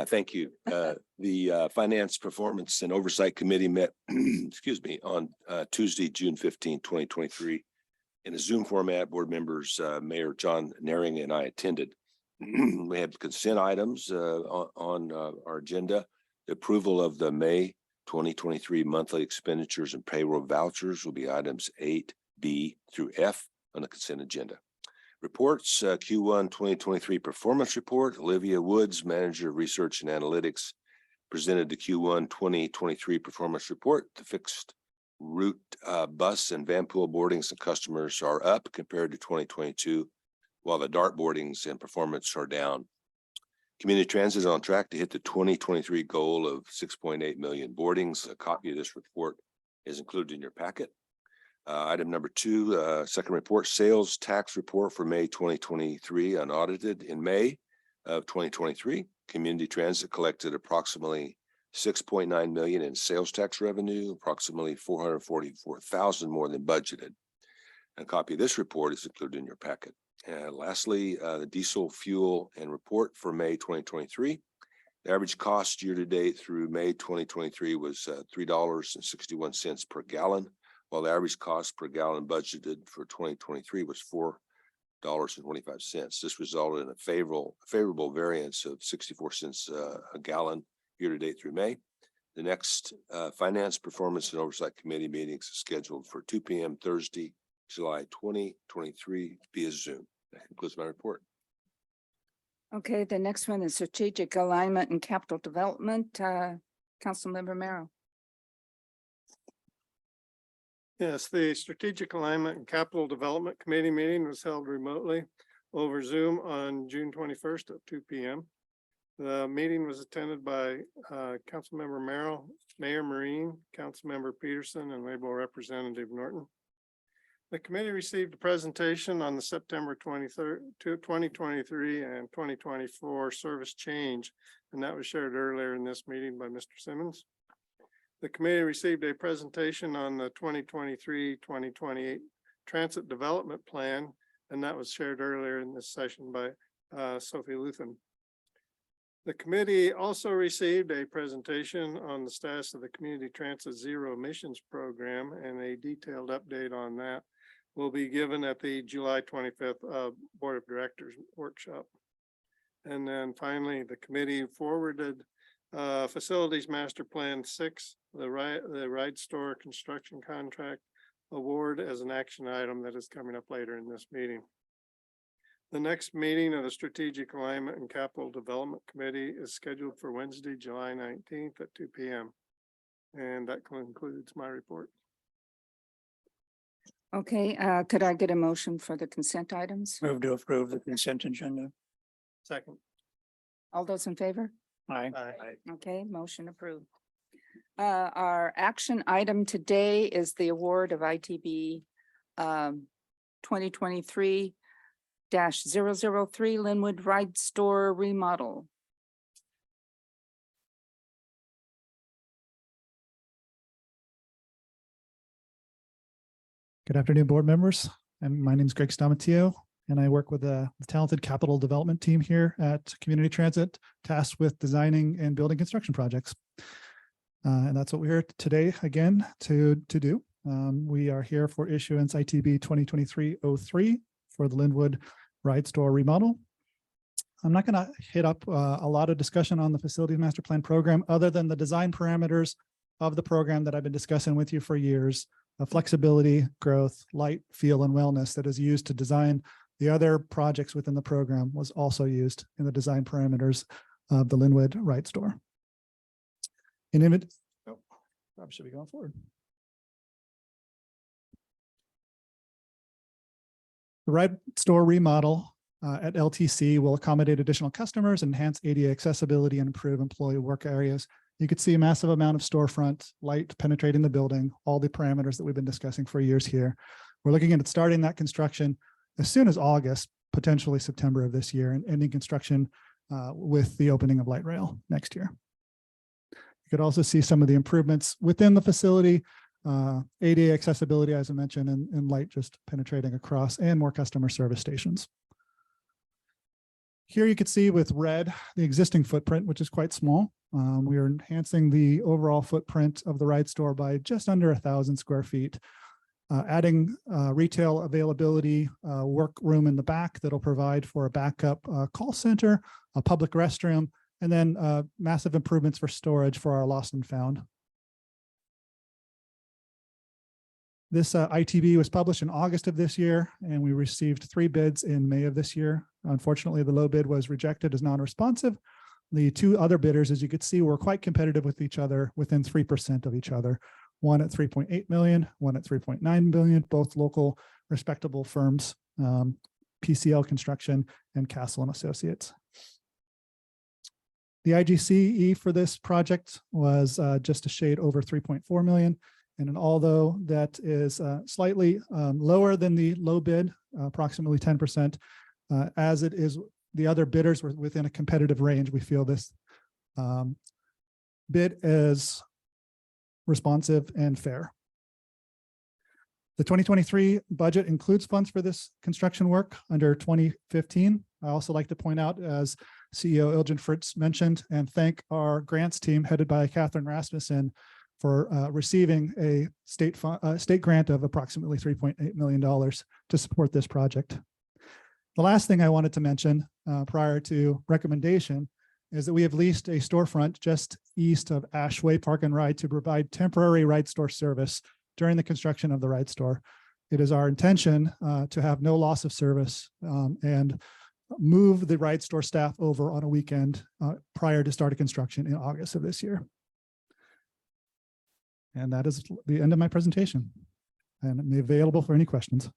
Thank you. The Finance Performance and Oversight Committee met, excuse me, on Tuesday, June 15, 2023. In a Zoom format. Board members, Mayor John Naring and I attended. We have consent items on our agenda. The approval of the May 2023 monthly expenditures and payroll vouchers will be items 8B through F on the consent agenda. Reports, Q1 2023 performance report. Olivia Woods, Manager of Research and Analytics, presented the Q1 2023 performance report. The fixed route bus and van pool boardings and customers are up compared to 2022, while the DART boardings and performance are down. Community Transit is on track to hit the 2023 goal of 6.8 million boardings. A copy of this report is included in your packet. Item number 2, second report, sales tax report for May 2023, unaudited. In May of 2023, Community Transit collected approximately 6.9 million in sales tax revenue, approximately 444,000 more than budgeted. A copy of this report is included in your packet. And lastly, the diesel fuel and report for May 2023. The average cost year to date through May 2023 was $3.61 per gallon, while the average cost per gallon budgeted for 2023 was $4.25. This resulted in a favorable variance of 64 cents a gallon year to date through May. The next Finance Performance and Oversight Committee meetings is scheduled for 2 p.m. Thursday, July 2023 via Zoom. That concludes my report. Okay, the next one is strategic alignment and capital development. Councilmember Merrill. Yes, the Strategic Alignment and Capital Development Committee meeting was held remotely over Zoom on June 21st at 2 p.m. The meeting was attended by Councilmember Merrill, Mayor Marine, Councilmember Peterson, and Label Representative Norton. The committee received a presentation on the September 23rd, 2023 and 2024 service change, and that was shared earlier in this meeting by Mr. Simmons. The committee received a presentation on the 2023-2028 Transit Development Plan, and that was shared earlier in this session by Sophie Luthen. The committee also received a presentation on the status of the Community Transit Zero Emissions Program, and a detailed update on that will be given at the July 25th Board of Directors workshop. And then finally, the committee forwarded Facilities Master Plan 6, the Ride Store Construction Contract Award, as an action item that is coming up later in this meeting. The next meeting of the Strategic Alignment and Capital Development Committee is scheduled for Wednesday, July 19th at 2 p.m. And that concludes my report. Okay, could I get a motion for the consent items? Move to approve the consent agenda. Second. All those in favor? Aye. Okay, motion approved. Our action item today is the award of ITB 2023-003 Linwood Ride Store remodel. Good afternoon, board members. My name is Greg Stamatio, and I work with the talented capital development team here at Community Transit, tasked with designing and building construction projects. And that's what we're here today again to do. We are here for issuance ITB 2023-03 for the Linwood Ride Store remodel. I'm not going to hit up a lot of discussion on the facilities master plan program, other than the design parameters of the program that I've been discussing with you for years. Flexibility, growth, light, feel, and wellness that is used to design the other projects within the program was also used in the design parameters of the Linwood Ride Store. Probably should be going forward. The Ride Store remodel at LTC will accommodate additional customers, enhance ADA accessibility, and improve employee work areas. You could see a massive amount of storefront light penetrating the building, all the parameters that we've been discussing for years here. We're looking at starting that construction as soon as August, potentially September of this year, and ending construction with the opening of light rail next year. You could also see some of the improvements within the facility, ADA accessibility, as I mentioned, and light just penetrating across, and more customer service stations. Here you can see with red, the existing footprint, which is quite small. We are enhancing the overall footprint of the Ride Store by just under 1,000 square feet, adding retail availability, workroom in the back that'll provide for a backup call center, a public restroom, and then massive improvements for storage for our lost and found. This ITB was published in August of this year, and we received 3 bids in May of this year. Unfortunately, the low bid was rejected as non-responsive. The 2 other bidders, as you could see, were quite competitive with each other, within 3% of each other. One at 3.8 million, one at 3.9 billion, both local respectable firms, PCL Construction and Castle and Associates. The IGCE for this project was just a shade over 3.4 million. And although that is slightly lower than the low bid, approximately 10%, as it is the other bidders were within a competitive range, we feel this bid is responsive and fair. The 2023 budget includes funds for this construction work under 2015. I also like to point out, as CEO Ilgen Fritz mentioned, and thank our grants team headed by Catherine Rasmussen for receiving a state grant of approximately $3.8 million to support this project. The last thing I wanted to mention prior to recommendation is that we have leased a storefront just east of Ashway Park and Ride to provide temporary Ride Store service during the construction of the Ride Store. It is our intention to have no loss of service and move the Ride Store staff over on a weekend prior to start of construction in August of this year. And that is the end of my presentation, and I'm available for any questions.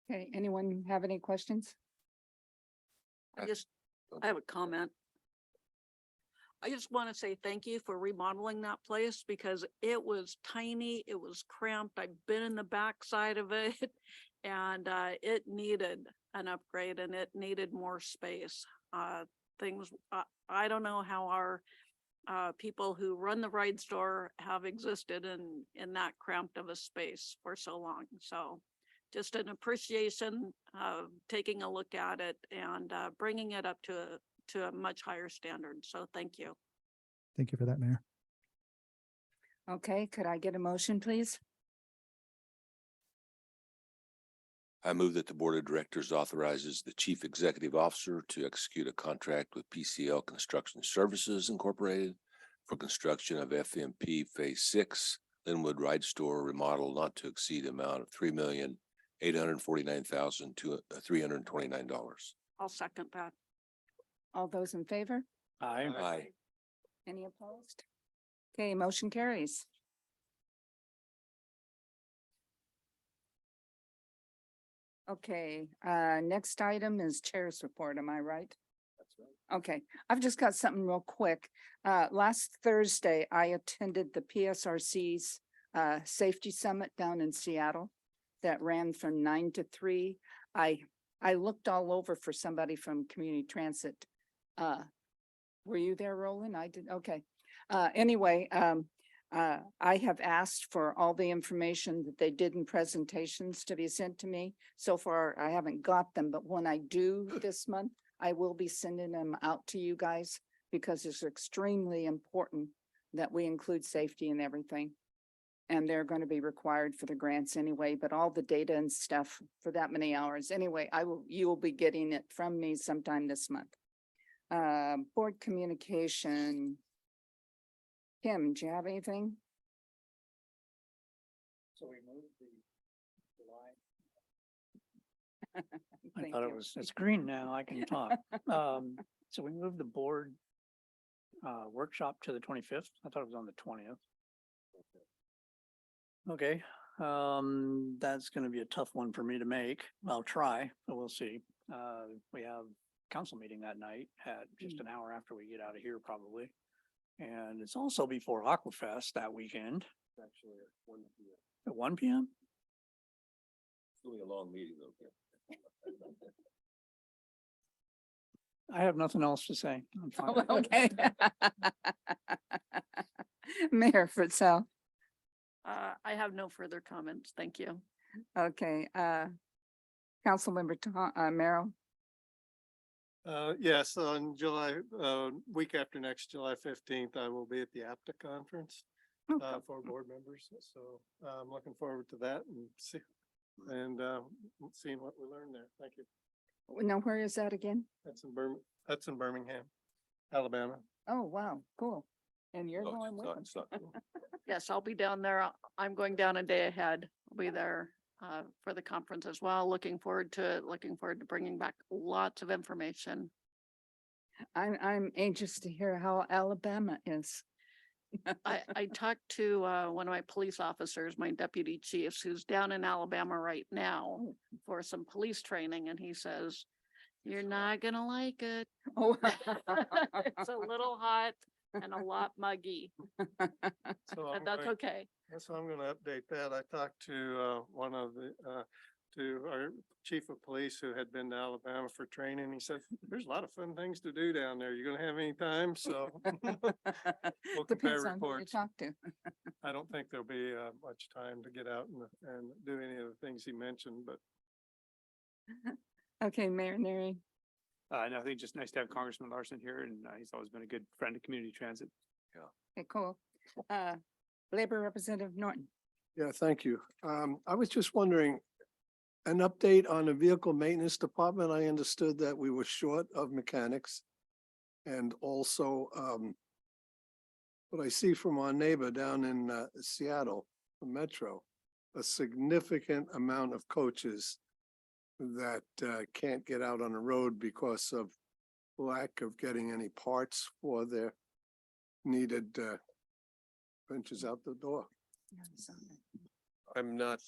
Okay, anyone have any questions? I have a comment. I just want to say thank you for remodeling that place, because it was tiny, it was cramped. I've been in the backside of it and it needed an upgrade and it needed more space. I don't know how our people who run the Ride Store have existed in that cramped of a space for so long. So just an appreciation of taking a look at it and bringing it up to a much higher standard. So thank you. Thank you for that, Mayor. Okay, could I get a motion, please? I move that the Board of Directors authorizes the Chief Executive Officer to execute a contract with PCL Construction Services Incorporated for construction of FMP Phase 6 Linwood Ride Store remodel not to exceed the amount of $3,849,329. I'll second that. All those in favor? Aye. Aye. Any opposed? Okay, motion carries. Okay, next item is chair's report, am I right? That's right. Okay, I've just got something real quick. Last Thursday, I attended the PSRC's Safety Summit down in Seattle that ran from 9 to 3. I looked all over for somebody from community transit. Were you there, Roland? I did, okay. Anyway, I have asked for all the information that they did in presentations to be sent to me. So far, I haven't got them, but when I do this month, I will be sending them out to you guys because it's extremely important that we include safety in everything. And they're going to be required for the grants anyway, but all the data and stuff for that many hours. Anyway, you will be getting it from me sometime this month. Board communication. Kim, do you have anything? So we moved the July. I Thank thought you. it's green now, I can talk. So we moved the board workshop to the 25th. I thought it was on the 20th. Okay, that's gonna be a tough one for me to make. I'll try, but we'll see. We have council meeting that night at just an hour after we get out of here probably. And it's also before Aquafest that weekend. Actually, at 1 p.m. At 1 p.m. It's really a long meeting though. I have nothing else to say. I'm fine. Oh, okay. Mayor Fritzell. I have no further comments. Thank you. Okay, Councilmember Merrill. Yes, on July, week after next, July 15th, I will be at the APTA conference for board members. So I'm looking forward to that and seeing what we learn there. Thank you. Now, where is that again? That's in Birmingham, Alabama. Oh, wow, cool. And you're No, going it's with not- them? it's not cool. Yes, I'll be down there. I'm going down a day ahead. I'll be there for the conference as well. Looking forward to bringing back lots of information. I'm anxious to hear how Alabama is. I talked to one of my police officers, my deputy chiefs, who's down in Alabama right now for some police training, and he says, "You're not gonna like it. Oh. It's a little hot and a lot muggy, So but that's okay." So I'm going to update that. I talked to one of the, to our chief of police who had been to Alabama for training. He said, there's a lot of fun things to do down there. You going to have any time? So we'll compare Depends on who you reports. talk to. I don't think there'll be much time to get out and do any of the things he mentioned, but Okay, Mayor Neri. No, I think just nice to have Congressman Larson here, and he's always been a good friend of community transit. Okay, cool. Labor Representative Norton. Yeah, thank you. I was just wondering, an update on the vehicle maintenance department. I understood that we were short of mechanics. And also, what I see from our neighbor down in Seattle, the Metro, a significant amount of coaches that can't get out on the road because of lack of getting any parts for their needed wrenches out the door. I'm not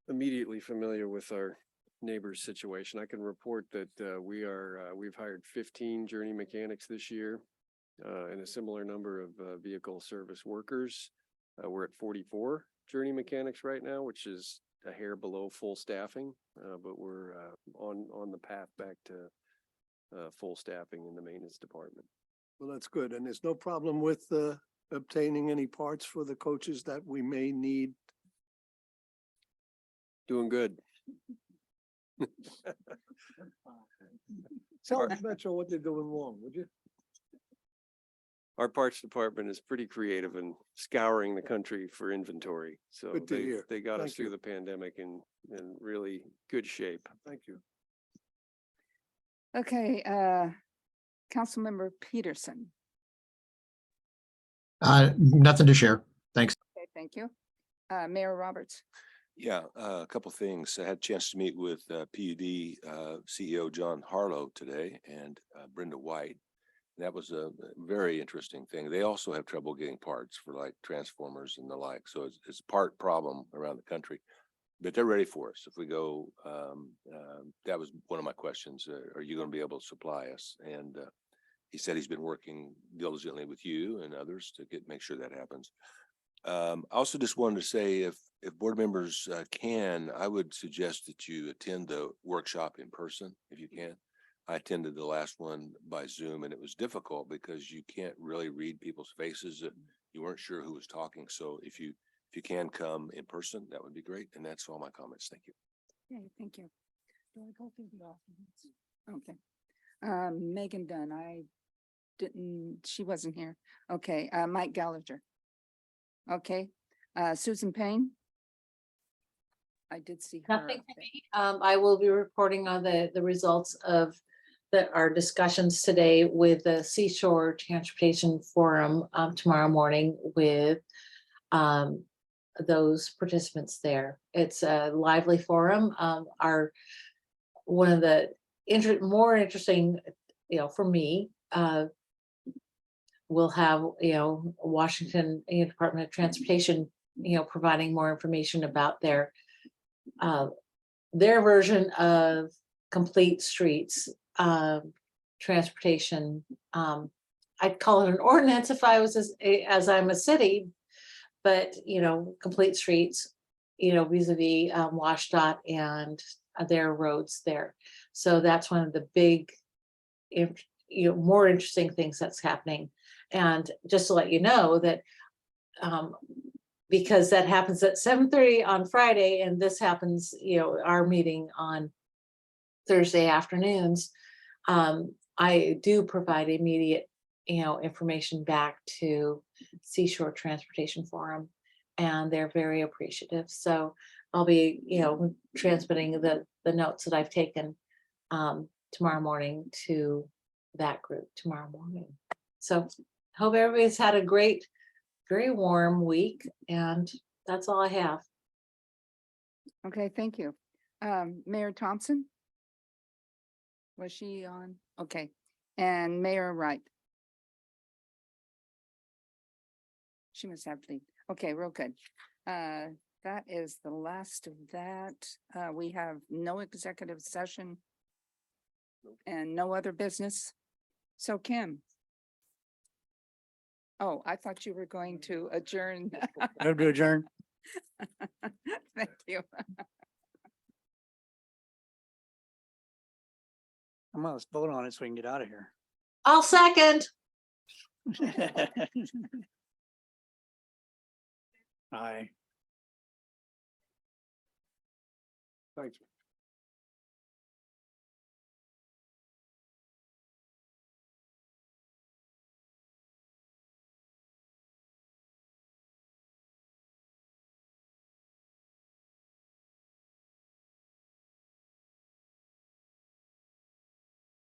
immediately familiar with our neighbor's situation. I can report that we've hired 15 journey mechanics this year and a similar number of vehicle service workers. We're at 44 journey mechanics right now, which is a hair below full staffing, but we're on the path back to full staffing in the maintenance department. Well, that's good. And there's no problem with obtaining any parts for the coaches that we may need. Doing good. Tell Metro what they're doing wrong, would you? Our parts department is pretty creative in scouring the country for inventory. So Good to hear. they got us Thank through you. the pandemic in really good shape. Thank you. Okay, Councilmember Peterson. Nothing to share. Thanks. Okay, thank you. Mayor Roberts. Yeah, a couple things. I had a chance to meet with PUD CEO John Harlow today and Brenda White. That was a very interesting thing. They also have trouble getting parts for like transformers and the like. So it's a part problem around the country. but they're ready for us. If we go, that was one of my questions. Are you going to be able to supply us? And he said he's been working diligently with you and others to make sure that happens. I also just wanted to say if board members can, I would suggest that you attend the workshop in person if you can. I attended the last one by Zoom and it was difficult because you can't really read people's faces. You weren't sure who was talking. So if you can come in person, that would be great. And that's all my comments. Thank you. Okay, thank you. Do I go through the documents? Okay. Megan Dunn, she wasn't here. Okay, Mike Gallagher. Okay, Susan Payne. I did see her. Nothing for me. I will be reporting on the results of our discussions today with the Seashore Transportation Forum tomorrow morning with those participants there. It's a lively forum. One of the more interesting, for me, we'll have, Washington Department of Transportation, providing more information about their version of complete streets transportation. I'd call it an ordinance if I was as I'm a city, but complete streets, vis-a-vis WashDOT and their roads there. So that's one of the big, more interesting things that's happening. And just to let you know that because that happens at 7:30 on Friday, and this happens, our meeting on Thursday afternoons, I do provide immediate, information back to Seashore Transportation Forum, and they're very appreciative. So I'll be, transmitting the notes that I've taken tomorrow morning to that group tomorrow morning. So hope everybody's had a great, very warm week, and that's all I have. Okay, thank you. Mayor Thompson? Was she on? Okay. And Mayor Wright? She must have to leave. Okay, real good. That is the last of that. We have no executive session and no other business. So Kim. Oh, I thought you were going to adjourn. Move to adjourn. Thank you. Come on, let's vote on it so we can get out of here. I'll second. Aye. Thanks.